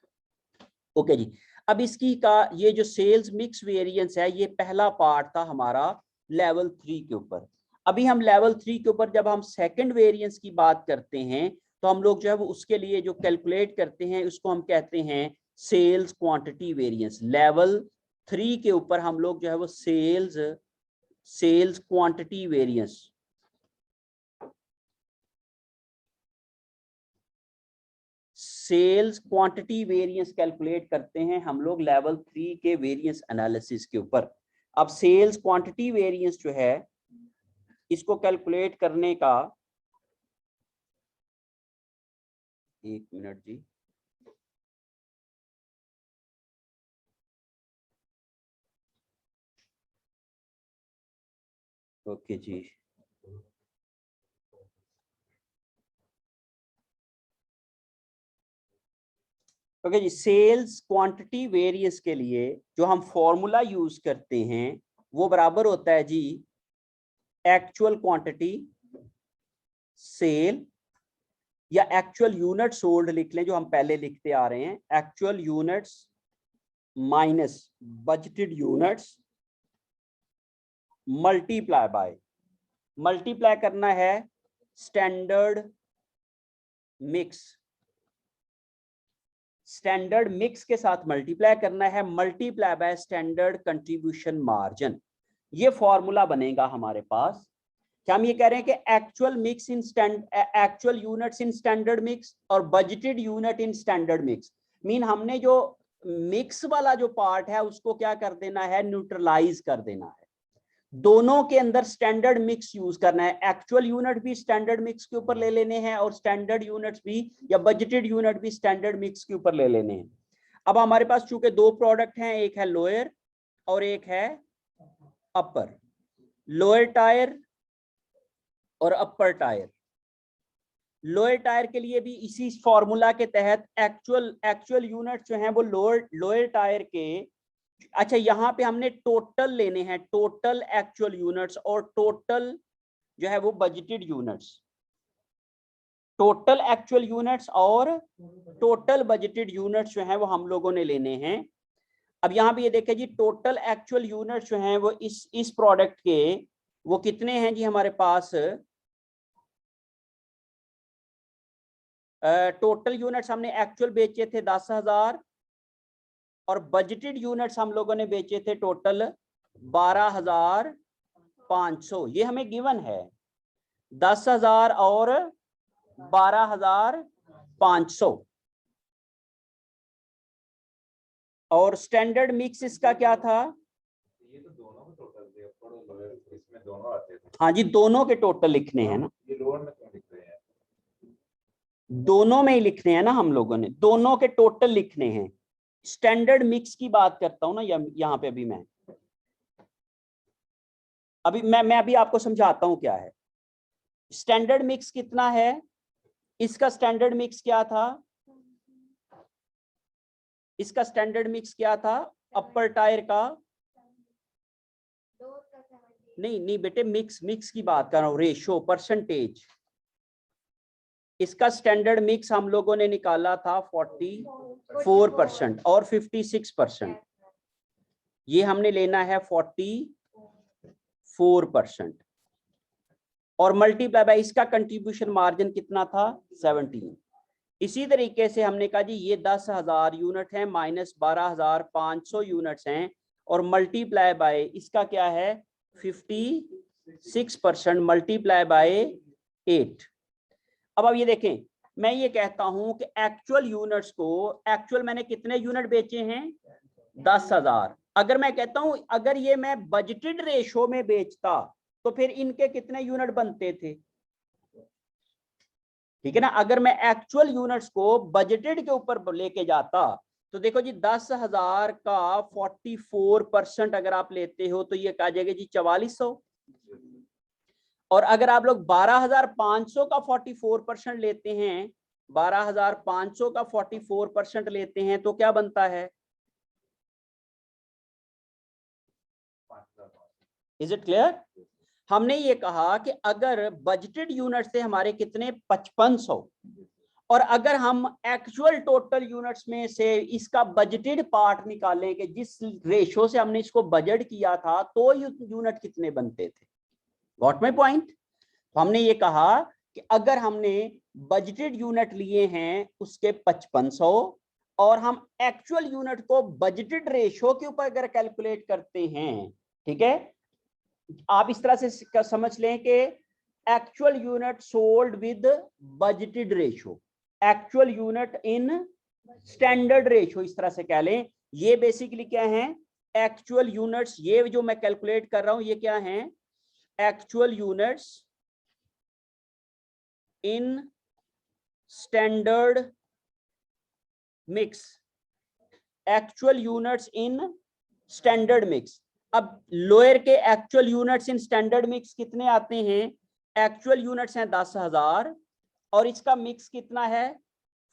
ओके जी, अब इसकी का ये जो सेल्स मिक्स वेरिएंस है ये पहला पार्ट था हमारा लेवल 3 के ऊपर। अभी हम लेवल 3 के ऊपर जब हम सेकंड वेरिएंस की बात करते हैं तो हम लोग जो है वो उसके लिए जो कैलकुलेट करते हैं उसको हम कहते हैं सेल्स क्वांटिटी वेरिएंस। लेवल 3 के ऊपर हम लोग जो है वो sales quantity variance sales quantity variance calculate करते हैं हम लोग लेवल 3 के वेरिएंस एनालिसिस के ऊपर। अब सेल्स क्वांटिटी वेरिएंस जो है इसको कैलकुलेट करने का, एक मिनट जी, ओके जी, ओके जी, सेल्स क्वांटिटी वेरिएंस के लिए जो हम फॉर्मूला यूज करते हैं वो बराबर होता है जी एक्चुअल क्वांटिटी सेल, या एक्चुअल यूनिट सोल्ड लिख लें जो हम पहले लिखते आ रहे हैं, actual units minus budgeted units multiply bye, multiply करना है स्टैंडर्ड मिक्स, स्टैंडर्ड मिक्स के साथ मल्टीप्लाई करना है, multiply by standard contribution margin. ये फॉर्मूला बनेगा हमारे पास। क्या हम ये कह रहे हैं कि actual mix in actual units in standard mix और budgeted unit in standard mix, mean हमने जो मिक्स वाला जो पार्ट है उसको क्या कर देना है, न्यूट्रलाइज कर देना है। दोनों के अंदर स्टैंडर्ड मिक्स यूज करना है, एक्चुअल यूनिट भी स्टैंडर्ड मिक्स के ऊपर ले लेने हैं और स्टैंडर्ड यूनिट्स भी या बजटेड यूनिट भी स्टैंडर्ड मिक्स के ऊपर ले लेने हैं। अब हमारे पास चूंकि दो प्रोडक्ट हैं, एक है लोअर और एक है अपर, लोअर टायर और अपर टायर। लोअर टायर के लिए भी इसी फॉर्मूला के तहत एक्चुअल यूनिट जो हैं वो लोअर टायर के, अच्छा यहाँ पे हमने टोटल लेने हैं, टोटल एक्चुअल यूनिट्स और टोटल जो है वो budgeted units, total actual units और टोटल बजटेड यूनिट्स जो है वो हम लोगों ने लेने हैं। अब यहाँ पे ये देखें जी टोटल एक्चुअल यूनिट्स जो हैं वो इस प्रोडक्ट के वो कितने हैं जी हमारे पास, टोटल यूनिट्स हमने एक्चुअल बेचे थे 10,000 और बजटेड यूनिट्स हम लोगों ने बेचे थे टोटल 12,500। ये हमें गिवन है 10,000 और 12,500। और स्टैंडर्ड मिक्स इसका क्या था? ये तो दोनों के टोटल थे, इसमें दोनों आते थे। हाँ जी, दोनों के टोटल लिखने हैं ना, ये लोअर में क्यों लिख रहे हैं? दोनों में ही लिखने हैं ना, हम लोगों ने दोनों के टोटल लिखने हैं। स्टैंडर्ड मिक्स की बात करता हूं ना यहाँ पे। मैं अभी आपको समझाता हूं क्या है स्टैंडर्ड मिक्स कितना है। इसका स्टैंडर्ड मिक्स क्या था? इसका स्टैंडर्ड मिक्स क्या था अपर टायर का? नहीं बेटे, मिक्स की बात कर रहा हूं, रेशो परसेंटेज। इसका स्टैंडर्ड मिक्स हम लोगों ने निकाला था 44% और 56%। ये हमने लेना है 44% और मल्टीप्लाई बाय इसका कंट्रीब्यूशन मार्जिन कितना था? 17। इसी तरीके से हमने कहा जी ये 10,000 यूनिट है माइनस 12,500 यूनिट्स हैं और मल्टीप्लाई बाय इसका क्या है? 56% मल्टीप्लाई बाय 8। अब ये देखें, मैं ये कहता हूं कि एक्चुअल यूनिट्स को, एक्चुअल मैंने कितने यूनिट बेचे हैं? 10,000। अगर मैं कहता हूं अगर ये मैं बजटेड रेशो में बेचता तो फिर इनके कितने यूनिट बनते थे? ठीक है ना, अगर मैं एक्चुअल यूनिट्स को बजटेड के ऊपर लेके जाता तो देखो जी 10,000 का 44% अगर आप लेते हो तो ये कहा जाएगा जी 4400। और अगर आप लोग 12,500 का 44% लेते हैं, 12,500 का 44% लेते हैं तो क्या बनता है? Is it clear? हमने ये कहा कि अगर बजटेड यूनिट से हमारे कितने 5500 और अगर हम एक्चुअल टोटल यूनिट्स में से इसका बजटेड पार्ट निकालें कि जिस रेशो से हमने इसको बजट किया था तो यूनिट कितने बनते थे। Got my point? हमने ये कहा कि अगर हमने बजटेड यूनिट लिए हैं उसके 5500 और हम एक्चुअल यूनिट को बजटेड रेशो के ऊपर अगर कैलकुलेट करते हैं, ठीक है, आप इस तरह से समझ लें कि actual unit sold with budgeted ratio, actual unit in standard ratio, इस तरह से कह लें। ये बेसिकली क्या है? Actual units. ये जो मैं कैलकुलेट कर रहा हूं ये क्या है? Actual units in standard mix, actual units in standard mix. अब लोअर के actual units in standard mix कितने आते हैं? एक्चुअल यूनिट्स हैं 10,000 और इसका मिक्स कितना है?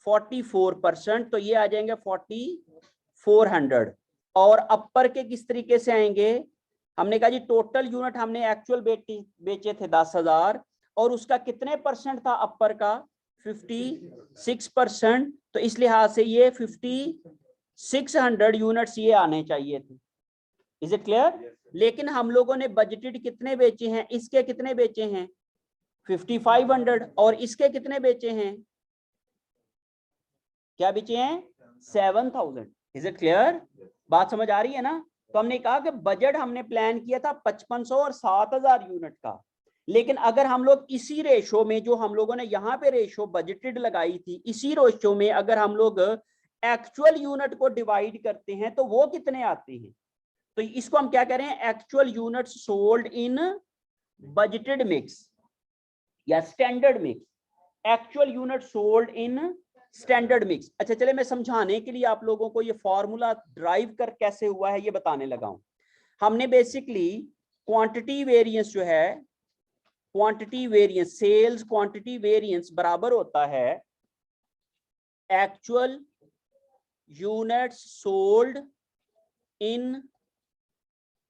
44%, तो ये आ जाएंगे 4400। और अपर के किस तरीके से आएंगे? हमने कहा जी टोटल यूनिट हमने एक्चुअल बेचे थे 10,000 और उसका कितने परसेंट था अपर का? 56%। तो इस लिहाज से ये 5600 यूनिट्स ये आने चाहिए थे। Is it clear? लेकिन हम लोगों ने बजटेड कितने बेचे हैं? इसके कितने बेचे हैं? 5500। और इसके कितने बेचे हैं? क्या बेचे हैं? 7000। Is it clear? बात समझ आ रही है ना? तो हमने कहा कि बजट हमने प्लान किया था 5500 और 7000 यूनिट का, लेकिन अगर हम लोग इसी रेशो में जो हम लोगों ने यहाँ पे रेशो बजटेड लगाई थी, इसी रेशो में अगर हम लोग एक्चुअल यूनिट को डिवाइड करते हैं तो वो कितने आते हैं? तो इसको हम क्या कह रहे हैं? Actual units sold in budgeted mix या standard mix. Actual unit sold in standard mix. अच्छा चले, मैं समझाने के लिए आप लोगों को ये फॉर्मूला ड्राइव कर कैसे हुआ है ये बताने लगा हूं। हमने बेसिकली क्वांटिटी वेरिएंस जो है, quantity variance, sales quantity variance बराबर होता है actual units sold in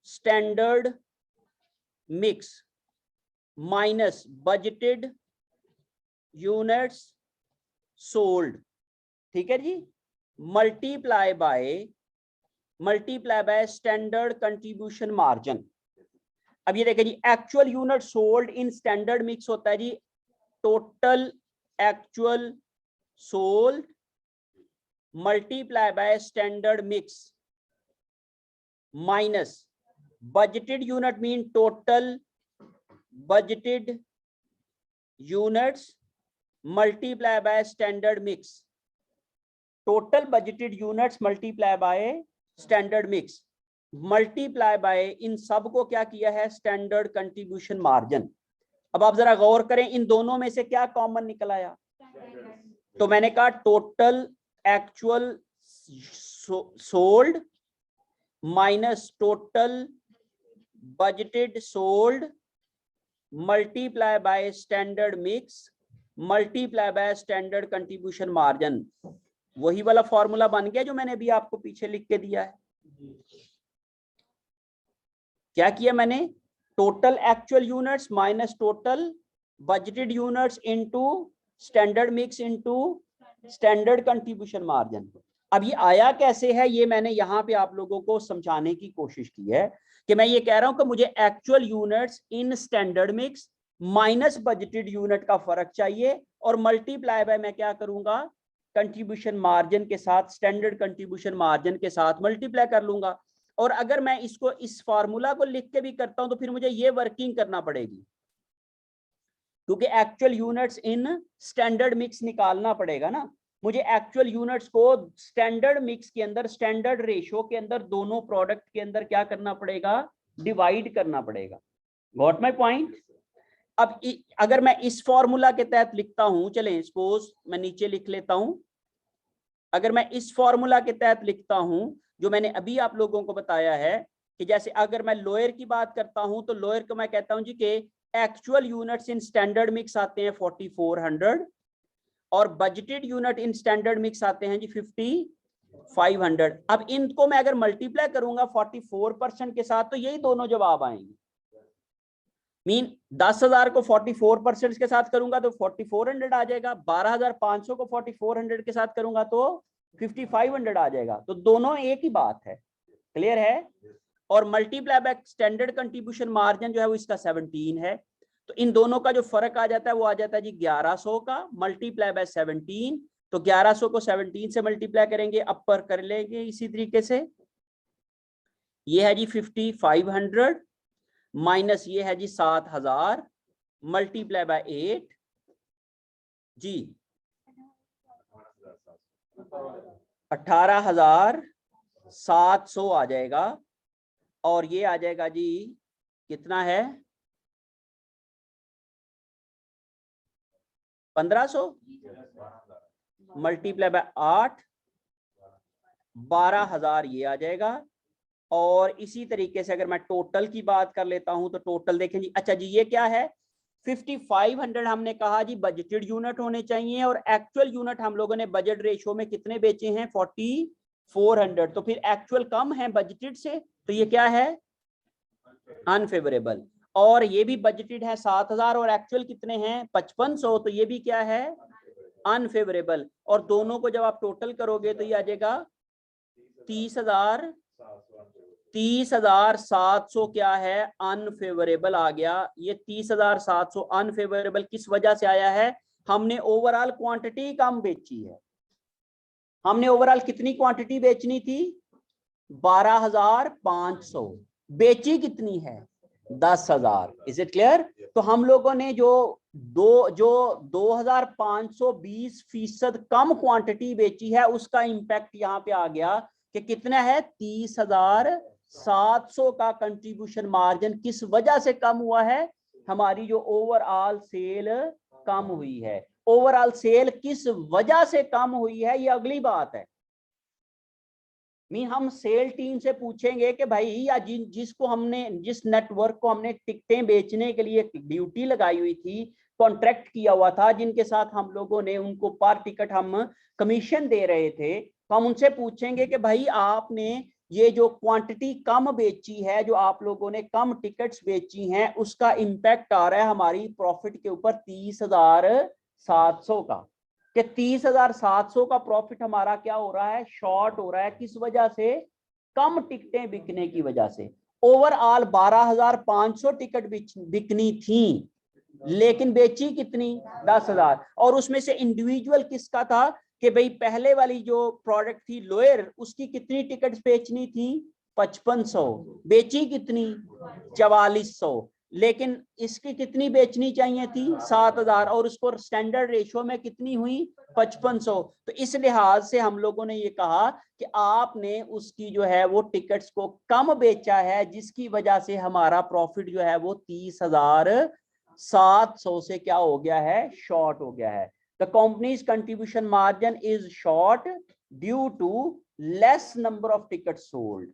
standard mix minus budgeted units sold, ठीक है जी, multiply by standard contribution margin. अब ये देखिए जी actual unit sold in standard mix होता है जी total actual sold multiply by standard mix minus budgeted unit mean total budgeted units multiply by standard mix, total budgeted units multiply by standard mix multiply bye इन सब को क्या किया है standard contribution margin. अब आप जरा गौर करें इन दोनों में से क्या कॉमन निकल आया, तो मैंने कहा total actual sold minus total budgeted sold multiply by standard mix multiply by standard contribution margin. वही वाला फॉर्मूला बन गया जो मैंने अभी आपको पीछे लिख के दिया है। क्या किया मैंने, total actual units minus total budgeted units into standard mix into standard contribution margin. अब ये आया कैसे है, ये मैंने यहाँ पे आप लोगों को समझाने की कोशिश की है कि मैं ये कह रहा हूं कि मुझे actual units in standard mix minus budgeted unit का फर्क चाहिए और मल्टीप्लाई बाय मैं क्या करूंगा कंट्रीब्यूशन मार्जिन के साथ, स्टैंडर्ड कंट्रीब्यूशन मार्जिन के साथ मल्टीप्लाई कर लूंगा। और अगर मैं इसको इस फार्मूला को लिख के भी करता हूं तो फिर मुझे ये वर्किंग करना पड़ेगी, क्योंकि actual units in standard mix निकालना पड़ेगा ना मुझे। एक्चुअल यूनिट्स को स्टैंडर्ड मिक्स के अंदर, स्टैंडर्ड रेशियो के अंदर, दोनों प्रोडक्ट के अंदर क्या करना पड़ेगा, डिवाइड करना पड़ेगा। Got my point. अब अगर मैं इस फॉर्मूला के तहत लिखता हूं, चलें सपोज मैं नीचे लिख लेता हूं, अगर मैं इस फॉर्मूला के तहत लिखता हूं जो मैंने अभी आप लोगों को बताया है कि जैसे अगर मैं लोअर की बात करता हूं तो लोअर को मैं कहता हूं जी कि actual units in standard mix आते हैं 4400 और budgeted unit in standard mix आते हैं जी 5500। अब इनको मैं अगर मल्टीप्लाई करूंगा 44% के साथ तो यही दोनों जवाब आएंगे। मीन 10,000 को 44% के साथ करूंगा तो 4400 आ जाएगा, 12,500 को 4400 के साथ करूंगा तो 5500 आ जाएगा। तो दोनों एक ही बात है, क्लियर है। और multiply by standard contribution margin जो है वो इसका 17 है, तो इन दोनों का जो फर्क आ जाता है वो आ जाता है जी 1100 का मल्टीप्लाई बाय 17। तो 1100 को 17 से मल्टीप्लाई करेंगे, अपर कर लेंगे इसी तरीके से, ये है जी 5500 माइनस ये है जी 7000 मल्टीप्लाई बाय 8 जी 18,700 आ जाएगा। और ये आ जाएगा जी कितना है 1500 मल्टीप्लाई बाय 8 12,000 ये आ जाएगा। और इसी तरीके से अगर मैं टोटल की बात कर लेता हूं तो टोटल देखें जी, अच्छा जी ये क्या है 5500 हमने कहा जी बजटेड यूनिट होने चाहिए और एक्चुअल यूनिट हम लोगों ने बजट रेशियो में कितने बेचे हैं 4400, तो फिर एक्चुअल कम है बजटेड से, तो ये क्या है अनफेवरेबल। और ये भी बजटेड है 7000 और एक्चुअल कितने हैं 5500, तो ये भी क्या है अनफेवरेबल। और दोनों को जब आप टोटल करोगे तो ये आ जाएगा 30,700 क्या है अनफेवरेबल आ गया। ये 30,700 अनफेवरेबल किस वजह से आया है, हमने ओवरऑल क्वांटिटी कम बेची है। हमने ओवरऑल कितनी क्वांटिटी बेचनी थी 12,500, बेची कितनी है 10,000। Is it clear. तो हम लोगों ने जो 2,520% कम क्वांटिटी बेची है उसका इंपैक्ट यहाँ पे आ गया कि कितना है 30,700 का कंट्रीब्यूशन मार्जिन किस वजह से कम हुआ है, हमारी जो ओवरऑल सेल कम हुई है। ओवरऑल सेल किस वजह से कम हुई है ये अगली बात है। हम सेल टीम से पूछेंगे कि भाई या जिस नेटवर्क को हमने टिकटें बेचने के लिए ड्यूटी लगाई हुई थी, कॉन्ट्रैक्ट किया हुआ था, जिनके साथ हम लोगों ने उनको पर टिकट हम कमीशन दे रहे थे, तो हम उनसे पूछेंगे कि भाई आपने ये जो क्वांटिटी कम बेची है, जो आप लोगों ने कम टिकट्स बेची हैं, उसका इंपैक्ट आ रहा है हमारी प्रॉफिट के ऊपर 30,700 का, कि 30,700 का प्रॉफिट हमारा क्या हो रहा है शॉर्ट हो रहा है। किस वजह से, कम टिकटें बिकने की वजह से। ओवरऑल 12,500 टिकट बिकनी थी लेकिन बेची कितनी 10,000। और उसमें से इंडिविजुअल किसका था कि भाई पहले वाली जो प्रोडक्ट थी लोअर, उसकी कितनी टिकट्स बेचनी थी 5500, बेची कितनी 4400। लेकिन इसकी कितनी बेचनी चाहिए थी 7,000 और उसको स्टैंडर्ड रेशियो में कितनी हुई 5500। तो इस लिहाज से हम लोगों ने ये कहा कि आपने उसकी जो है वो टिकट्स को कम बेचा है, जिसकी वजह से हमारा प्रॉफिट जो है वो 30,700 से क्या हो गया है, शॉर्ट हो गया है। The company's contribution margin is short due to less number of ticket sold,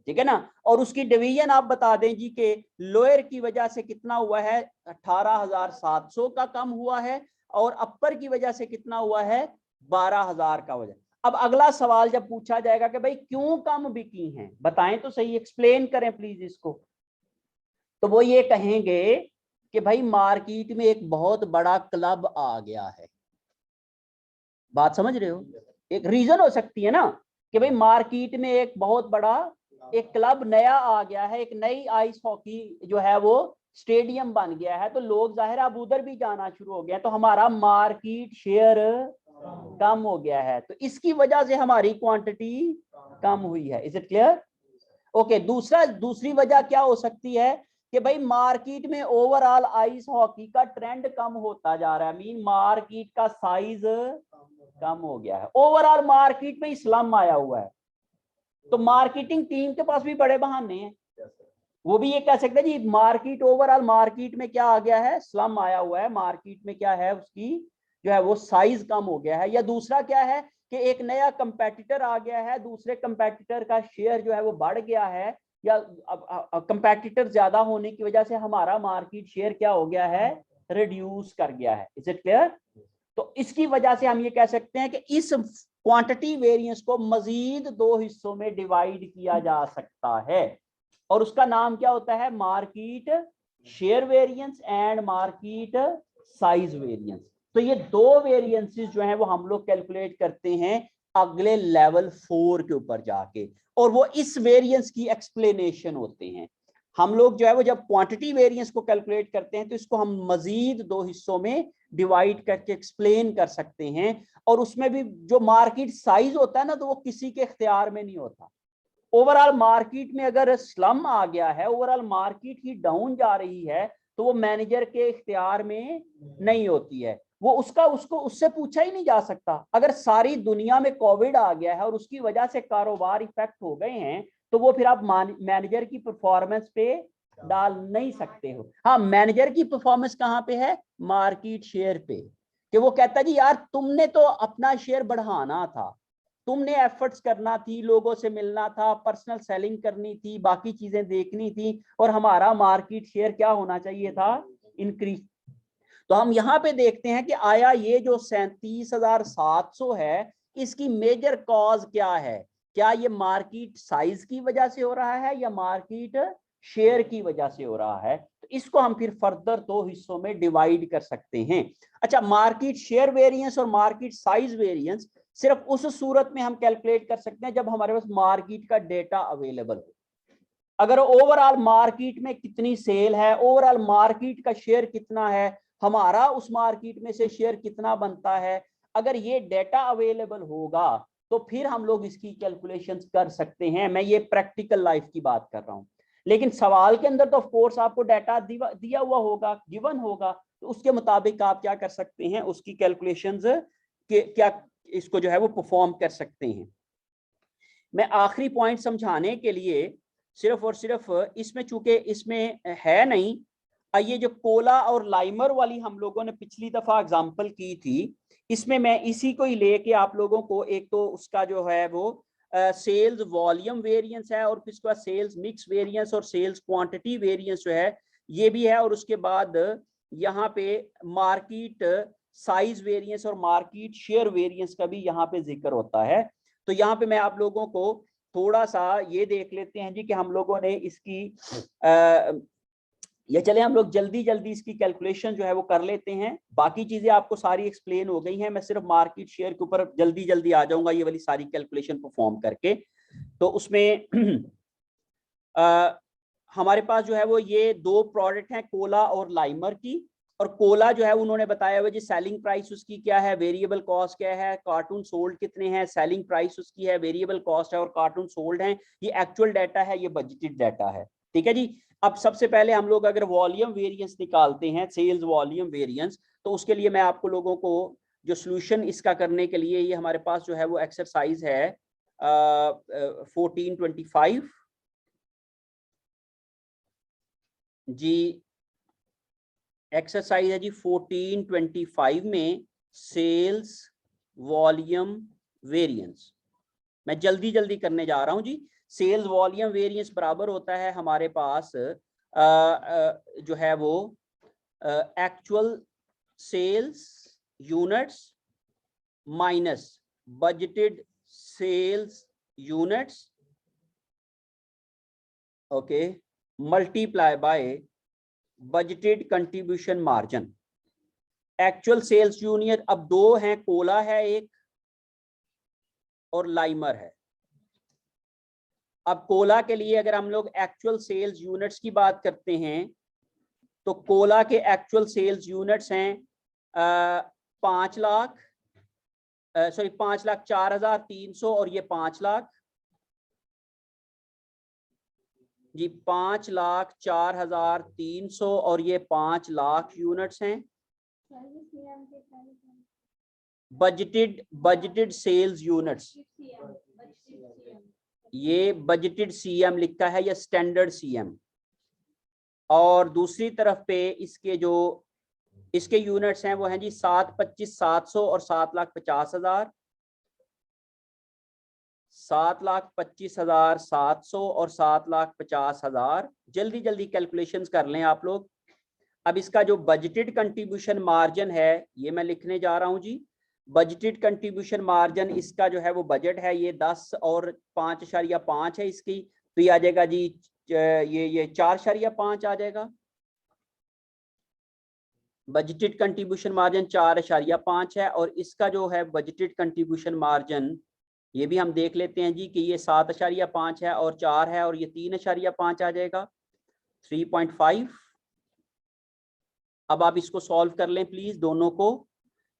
ठीक है ना। और उसकी डिवीजन आप बता दें जी कि लोअर की वजह से कितना हुआ है 18,700 का कम हुआ है, और अपर की वजह से कितना हुआ है 12,000 का वजह। अब अगला सवाल जब पूछा जाएगा कि भाई क्यों कम बिकी हैं, बताएं तो सही, एक्सप्लेन करें प्लीज इसको। तो वो ये कहेंगे कि भाई मार्केट में एक बहुत बड़ा क्लब आ गया है। बात समझ रहे हो, एक रीजन हो सकती है ना कि भाई मार्केट में एक बहुत बड़ा एक क्लब नया आ गया है, एक नई आइस हॉकी जो है वो स्टेडियम बन गया है, तो लोग जाहिर अब उधर भी जाना शुरू हो गया, तो हमारा मार्केट शेयर कम हो गया है, तो इसकी वजह से हमारी क्वांटिटी कम हुई है। Is it clear? ओके, दूसरी वजह क्या हो सकती है कि भाई मार्केट में ओवरऑल आइस हॉकी का ट्रेंड कम होता जा रहा है, मीन मार्केट का साइज कम हो गया है, ओवरऑल मार्केट में स्लम आया हुआ है। तो मार्केटिंग टीम के पास भी बड़े बहाने हैं, वो भी ये कह सकते हैं जी मार्केट ओवरऑल मार्केट में क्या आ गया है, स्लम आया हुआ है, मार्केट में क्या है उसकी जो है वो साइज कम हो गया है। या दूसरा क्या है कि एक नया कंपेटिटर आ गया है, दूसरे कंपेटिटर का शेयर जो है वो बढ़ गया है, या कंपेटिटर ज्यादा होने की वजह से हमारा मार्केट शेयर क्या हो गया है, रिड्यूस कर गया है। Is it clear? तो इसकी वजह से हम ये कह सकते हैं कि इस क्वांटिटी वेरिएंस को मजीद दो हिस्सों में डिवाइड किया जा सकता है, और उसका नाम क्या होता है, market share variance and market size variance. तो ये दो वेरिएंसेस जो हैं वो हम लोग कैलकुलेट करते हैं अगले लेवल 4 के ऊपर जाके, और वो इस वेरिएंस की एक्सप्लेनेशन होते हैं। हम लोग जो है वो जब क्वांटिटी वेरिएंस को कैलकुलेट करते हैं तो इसको हम मजीद दो हिस्सों में डिवाइड करके एक्सप्लेन कर सकते हैं, और उसमें भी जो मार्केट साइज होता है ना, तो वो किसी के इख्तियार में नहीं होता। ओवरऑल मार्केट में अगर स्लम आ गया है, ओवरऑल मार्केट ही डाउन जा रही है, तो वो मैनेजर के इख्तियार में नहीं होती है, वो उसको उससे पूछा ही नहीं जा सकता। अगर सारी दुनिया में कोविड आ गया है और उसकी वजह से कारोबार इफेक्ट हो गए हैं, तो वो फिर आप मैनेजर की परफॉर्मेंस पे डाल नहीं सकते हो। हाँ, मैनेजर की परफॉर्मेंस कहाँ पे है, मार्केट शेयर पे, कि वो कहता है जी यार तुमने तो अपना शेयर बढ़ाना था, तुमने एफर्ट्स करना थी, लोगों से मिलना था, पर्सनल सेलिंग करनी थी, बाकी चीजें देखनी थी, और हमारा मार्केट शेयर क्या होना चाहिए था, इंक्रीज। तो हम यहाँ पे देखते हैं कि आया ये जो 37,700 है, इसकी मेजर कॉज क्या है, क्या ये मार्केट साइज की वजह से हो रहा है या मार्केट शेयर की वजह से हो रहा है। तो इसको हम फिर फर्दर दो हिस्सों में डिवाइड कर सकते हैं। अच्छा, मार्केट शेयर वेरिएंस और मार्केट साइज वेरिएंस सिर्फ उस सूरत में हम कैलकुलेट कर सकते हैं जब हमारे पास मार्केट का डेटा अवेलेबल हो। अगर ओवरऑल मार्केट में कितनी सेल है, ओवरऑल मार्केट का शेयर कितना है, हमारा उस मार्केट में से शेयर कितना बनता है, अगर ये डेटा अवेलेबल होगा तो फिर हम लोग इसकी कैलकुलेशंस कर सकते हैं। मैं ये प्रैक्टिकल लाइफ की बात कर रहा हूं, लेकिन सवाल के अंदर तो ऑफ कोर्स आपको डाटा दिया हुआ होगा, गिवन होगा, तो उसके मुताबिक आप क्या कर सकते हैं, उसकी कैलकुलेशंस क्या इसको जो है वो परफॉर्म कर सकते हैं। मैं आखिरी पॉइंट समझाने के लिए सिर्फ और सिर्फ इसमें, चूंकि इसमें है नहीं, ये जो कोला और लाइमर वाली हम लोगों ने पिछली दफा एग्जांपल की थी, इसमें मैं इसी को ही लेके आप लोगों को, एक तो उसका जो है वो सेल्स वॉल्यूम वेरिएंस है, और फिर उसके बाद सेल्स मिक्स वेरिएंस और सेल्स क्वांटिटी वेरिएंस जो है ये भी है, और उसके बाद यहाँ पे मार्केट साइज वेरिएंस और मार्केट शेयर वेरिएंस का भी यहाँ पे जिक्र होता है। तो यहाँ पे मैं आप लोगों को थोड़ा सा ये देख लेते हैं जी कि हम लोगों ने इसकी ये चले हम लोग जल्दी जल्दी इसकी कैलकुलेशन जो है वो कर लेते हैं। बाकी चीजें आपको सारी एक्सप्लेन हो गई हैं, मैं सिर्फ मार्केट शेयर के ऊपर जल्दी जल्दी आ जाऊंगा ये वाली सारी कैलकुलेशन परफॉर्म करके। तो उसमें हमारे पास जो है वो ये दो प्रोडक्ट हैं, कोला और लाइमर की। और कोला जो है उन्होंने बताया हुआ जी सेलिंग प्राइस उसकी क्या है, वेरिएबल कॉस्ट क्या है, कार्टून सोल्ड कितने हैं, सेलिंग प्राइस उसकी है, वेरिएबल कॉस्ट है और कार्टून सोल्ड हैं। ये एक्चुअल डाटा है, ये बजटेड डाटा है, ठीक है जी। अब सबसे पहले हम लोग अगर वॉल्यूम वेरिएंस निकालते हैं, सेल्स वॉल्यूम वेरिएंस, तो उसके लिए मैं आपको लोगों को जो सॉल्यूशन इसका करने के लिए, ये हमारे पास जो है वो एक्सरसाइज है 1425 जी, एक्सरसाइज है जी 1425 में सेल्स वॉल्यूम वेरिएंस। मैं जल्दी जल्दी करने जा रहा हूं जी। सेल्स वॉल्यूम वेरिएंस बराबर होता है हमारे पास जो है वो actual sales units minus budgeted sales units, okay, multiply by budgeted contribution margin. Actual sales unit अब दो हैं, कोला है एक और लाइमर है। अब कोला के लिए अगर हम लोग एक्चुअल सेल्स यूनिट्स की बात करते हैं तो कोला के एक्चुअल सेल्स यूनिट्स हैं 5,04,300 और ये 5 लाख जी, 5,04,300 और ये 5 लाख यूनिट्स हैं। बजटेड सेल्स यूनिट्स, ये बजटेड सीएम लिखा है या स्टैंडर्ड सीएम। और दूसरी तरफ पे इसके यूनिट्स हैं वो हैं जी 7,25,700 और 7,50,000, 7,25,700 और 7,50,000। जल्दी जल्दी कैलकुलेशंस कर लें आप लोग। अब इसका जो बजटेड कंट्रीब्यूशन मार्जिन है ये मैं लिखने जा रहा हूं जी। बजटेड कंट्रीब्यूशन मार्जिन इसका जो है वो बजट है ये 10 और 5.5 है इसकी, तो ये आ जाएगा जी ये 4.5 आ जाएगा। बजटेड कंट्रीब्यूशन मार्जिन 4.5 है और इसका जो है बजटेड कंट्रीब्यूशन मार्जिन ये भी हम देख लेते हैं जी कि ये 7.5 है और 4 है और ये 3.5 आ जाएगा, 3.5। अब आप इसको सॉल्व कर लें प्लीज दोनों को।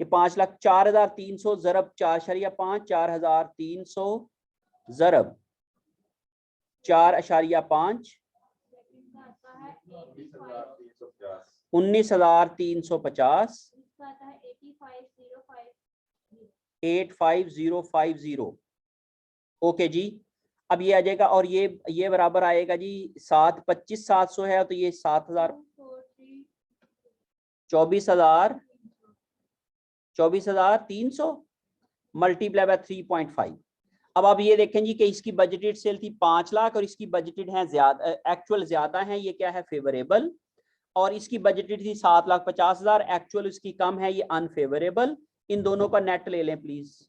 ये 5,04,300 ज़रब 4.5, 4,300 ज़रब 4.5 19,350 85050। ओके जी, अब ये आ जाएगा और ये बराबर आएगा जी 7,25,700 है तो ये 7,000 24,300 मल्टीप्लाई बाय 3.5। अब आप ये देखें जी कि इसकी बजटेड सेल थी 5 लाख और इसकी बजटेड है ज्यादा, एक्चुअल ज्यादा है, ये क्या है फेवरेबल। और इसकी बजटेड थी 7,50,000, एक्चुअल इसकी कम है, ये अनफेवरेबल। इन दोनों का नेट ले लें प्लीज।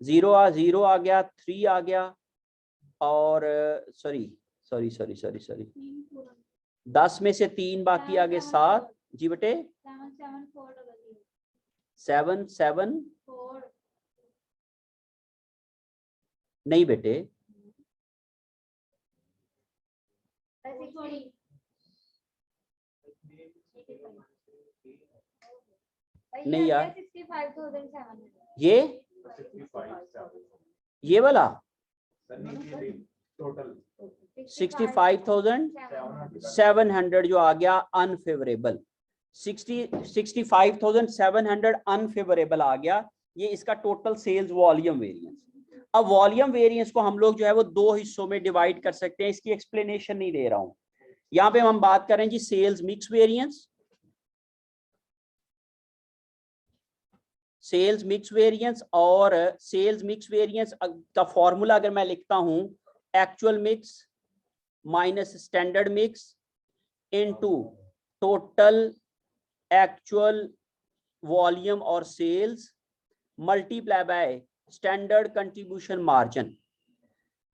0 आ गया, 3 आ गया और सॉरी 10 में से 3 बाकी आ गए 7 जी बेटे 7 नहीं बेटे नहीं यार, ये वाला 65,700 जो आ गया अनफेवरेबल, 65,700 अनफेवरेबल आ गया। ये इसका टोटल सेल्स वॉल्यूम वेरिएंस। अब वॉल्यूम वेरिएंस को हम लोग जो है वो दो हिस्सों में डिवाइड कर सकते हैं, इसकी एक्सप्लेनेशन नहीं दे रहा हूं। यहाँ पे हम बात करें जी sales mix variance. Sales mix variance और सेल्स मिक्स वेरिएंस का फॉर्मूला अगर मैं लिखता हूं, actual mix minus standard mix into total actual volume और sales multiply by standard contribution margin.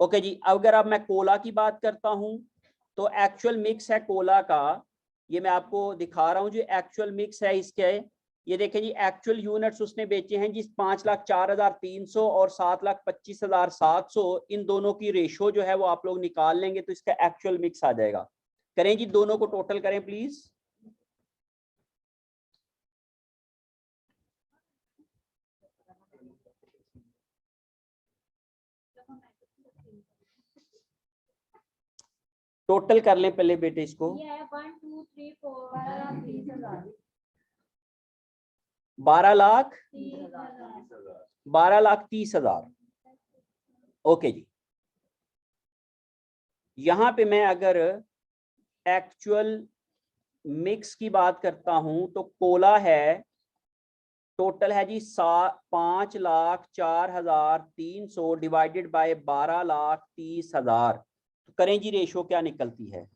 Okay जी, अगर अब मैं कोला की बात करता हूं तो एक्चुअल मिक्स है कोला का, ये मैं आपको दिखा रहा हूं जो एक्चुअल मिक्स है इसके। ये देखें जी एक्चुअल यूनिट्स उसने बेचे हैं जी 5,04,300 और 7,25,700। इन दोनों की रेशो जो है वो आप लोग निकाल लेंगे तो इसका एक्चुअल मिक्स आ जाएगा। करें जी, दोनों को टोटल करें प्लीज। टोटल कर लें पहले बेटे इसको। ये है 1 2 3 4 12,30,000। ओके जी, यहां पे मैं अगर एक्चुअल मिक्स की बात करता हूं तो कोला है, टोटल है जी 5,04,300 डिवाइडेड बाय 12,30,000। तो करें जी रेशो क्या निकलती है?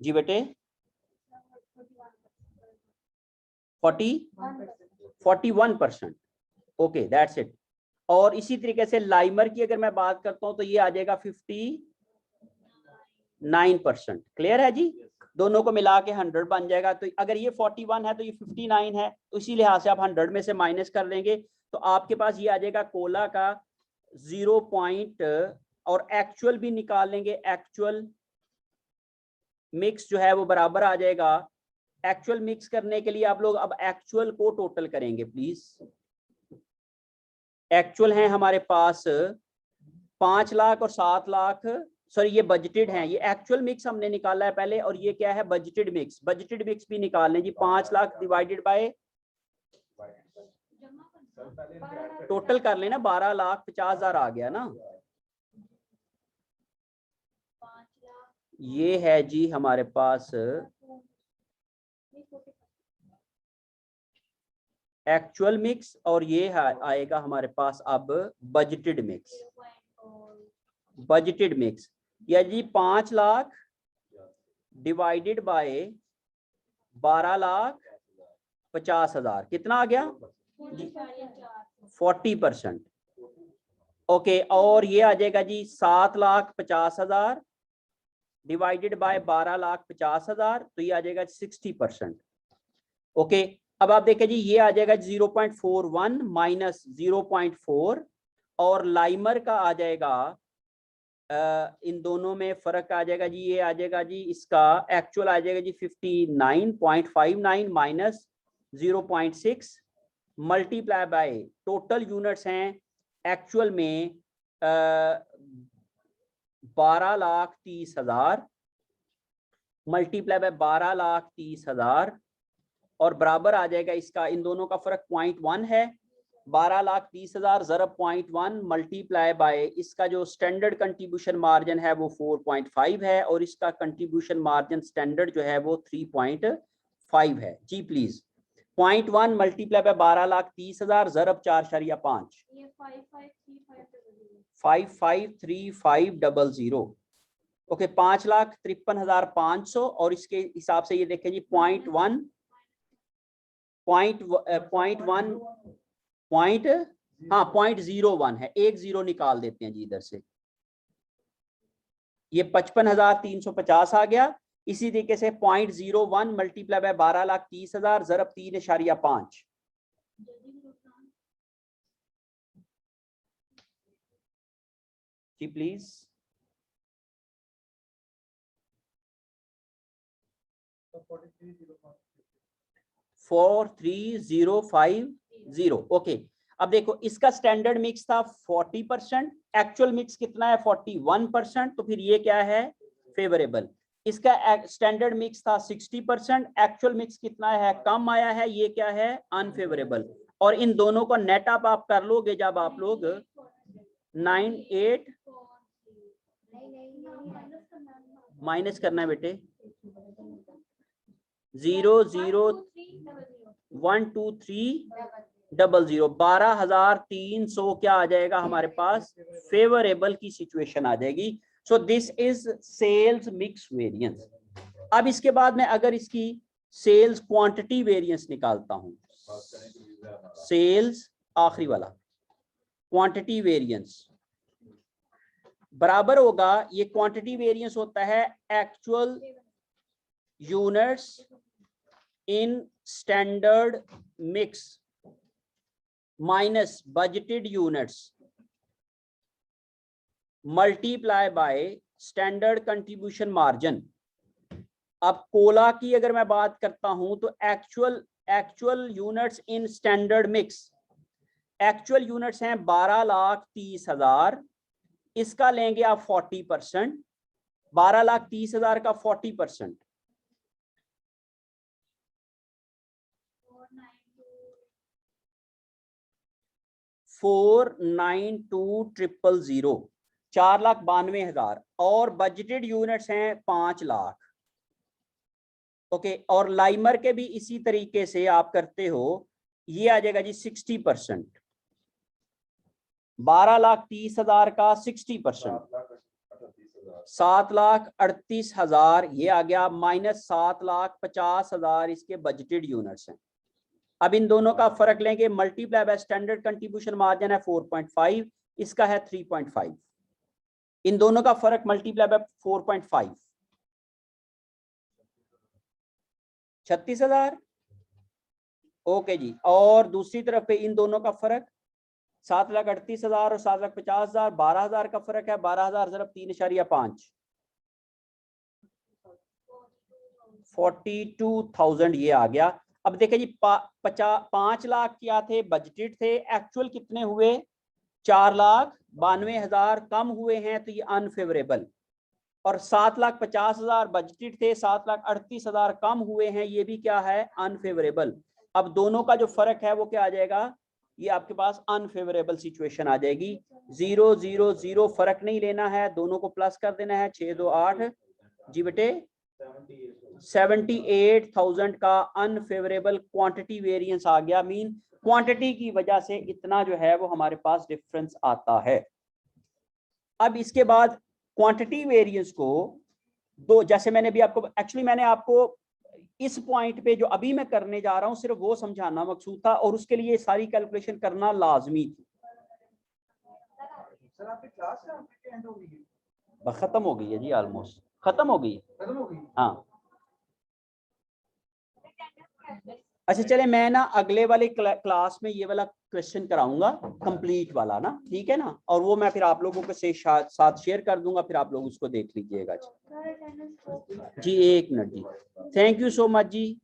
जी बेटे 41%। Okay that's it. और इसी तरीके से लाइमर की अगर मैं बात करता हूं तो ये आ जाएगा 59%। क्लियर है जी, दोनों को मिला के 100 बन जाएगा। तो अगर ये 41 है तो ये 59 है, तो इसी लिहाज से आप 100 में से माइनस कर देंगे तो आपके पास ये आ जाएगा कोला का 0 पॉइंट, और एक्चुअल भी निकाल लेंगे। एक्चुअल मिक्स जो है वो बराबर आ जाएगा। एक्चुअल मिक्स करने के लिए आप लोग अब एक्चुअल को टोटल करेंगे प्लीज। एक्चुअल है हमारे पास 5 लाख और 7 लाख, सॉरी ये बजटेड है। ये एक्चुअल मिक्स हमने निकाला है पहले, और ये क्या है बजटेड मिक्स। बजटेड मिक्स भी निकाल लें जी। 5 लाख डिवाइडेड बाय टोटल कर लेना, 12,50,000 आ गया ना। ये है जी हमारे पास एक्चुअल मिक्स, और ये आएगा हमारे पास अब बजटेड मिक्स। बजटेड मिक्स या जी 5 लाख डिवाइडेड बाय 12,50,000 कितना आ गया? 40%। ओके, और ये आ जाएगा जी 7,50,000 डिवाइडेड बाय 12,50,000, तो ये आ जाएगा 60%। ओके, अब आप देखें जी ये आ जाएगा 0.41 माइनस 0.4, और लाइमर का आ जाएगा इन दोनों में फर्क आ जाएगा जी। ये आ जाएगा जी इसका एक्चुअल आ जाएगा जी 59.59 minus 0.6 multiply by total units हैं एक्चुअल में 12,30,000 मल्टीप्लाई बाय 12,30,000, और बराबर आ जाएगा इसका, इन दोनों का फर्क 0.1 है। 12,30,000 ज़रब 0.1 मल्टीप्लाई बाय इसका जो स्टैंडर्ड कंट्रीब्यूशन मार्जिन है वो 4.5 है, और इसका कंट्रीब्यूशन मार्जिन स्टैंडर्ड जो है वो 3.5 है जी। प्लीज 0.1 मल्टीप्लाई बाय 12,30,000 ज़रब 4.5 553500। ओके, 5,53,500, और इसके हिसाब से ये देखें जी 0.1 0.01 है, 1 0 निकाल देते हैं जी इधर से। ये 55,350 आ गया। इसी तरीके से 0.01 मल्टीप्लाई बाय 12,30,000 ज़रब 3.5 जी प्लीज। 43,050। ओके, अब देखो इसका स्टैंडर्ड मिक्स था 40%, एक्चुअल मिक्स कितना है 41%, तो फिर ये क्या है फेवरेबल। इसका स्टैंडर्ड मिक्स था 60%, एक्चुअल मिक्स कितना है कम आया है, ये क्या है अनफेवरेबल। और इन दोनों को नेट अप आप कर लोगे जब आप लोग 98 माइनस करना है बेटे 0012300 12,300 क्या आ जाएगा हमारे पास फेवरेबल की सिचुएशन आ जाएगी। So this is sales mix variance. अब इसके बाद में अगर इसकी सेल्स क्वांटिटी वेरिएंस निकालता हूं, सेल्स आखिरी वाला क्वांटिटी वेरिएंस बराबर होगा, ये क्वांटिटी वेरिएंस होता है actual units in standard mix minus budgeted units multiply by standard contribution margin. अब कोला की अगर मैं बात करता हूं तो actual units in standard mix, actual units हैं 12,30,000, इसका लेंगे आप 40%, 12,30,000 का 40%, 492,000, 4,92,000 और बजटेड यूनिट्स हैं 5 लाख। ओके, और लाइमर के भी इसी तरीके से आप करते हो, ये आ जाएगा जी 60%, 12,30,000 का 60%, 7,38,000 ये आ गया, माइनस 7,50,000 इसके बजटेड यूनिट्स हैं। अब इन दोनों का फर्क लेंगे, multiply by standard contribution margin है 4.5, इसका है 3.5, इन दोनों का फर्क मल्टीप्लाई बाय 4.5, 36,000। ओके जी, और दूसरी तरफ पे इन दोनों का फर्क 7,38,000 और 7,50,000, 12,000 का फर्क है, 12,000 ज़रब 3.5, 42,000 ये आ गया। अब देखिए जी 5 लाख क्या थे, बजटेड थे, एक्चुअल कितने हुए, 4,92,000 कम हुए हैं, तो ये अनफेवरेबल। और 7,50,000 बजटेड थे, 7,38,000 कम हुए हैं, ये भी क्या है, अनफेवरेबल। अब दोनों का जो फर्क है वो क्या आ जाएगा, ये आपके पास अनफेवरेबल सिचुएशन आ जाएगी। 0 0 0 फर्क नहीं लेना है, दोनों को प्लस कर देना है, 6 2 8 जी बेटे 78,000 का अनफेवरेबल क्वांटिटी वेरिएंस आ गया। मीन क्वांटिटी की वजह से इतना जो है वो हमारे पास डिफरेंस आता है। अब इसके बाद क्वांटिटी वेरिएंस को दो, जैसे मैंने भी आपको एक्चुअली मैंने आपको इस पॉइंट पे जो अभी मैं करने जा रहा हूं सिर्फ वो समझाना मकसूद था, और उसके लिए सारी कैलकुलेशन करना लाजमी थी। सर आपकी क्लास एंड हो गई है? खत्म हो गई है जी, ऑलमोस्ट खत्म हो गई। हाँ अच्छा चले, मैं ना अगले वाले क्लास में ये वाला क्वेश्चन कराऊंगा कंप्लीट वाला ना, ठीक है ना, और वो मैं फिर आप लोगों के साथ शेयर कर दूंगा, फिर आप लोग उसको देख लीजिएगा जी। 1 मिनट जी, thank you so much ji.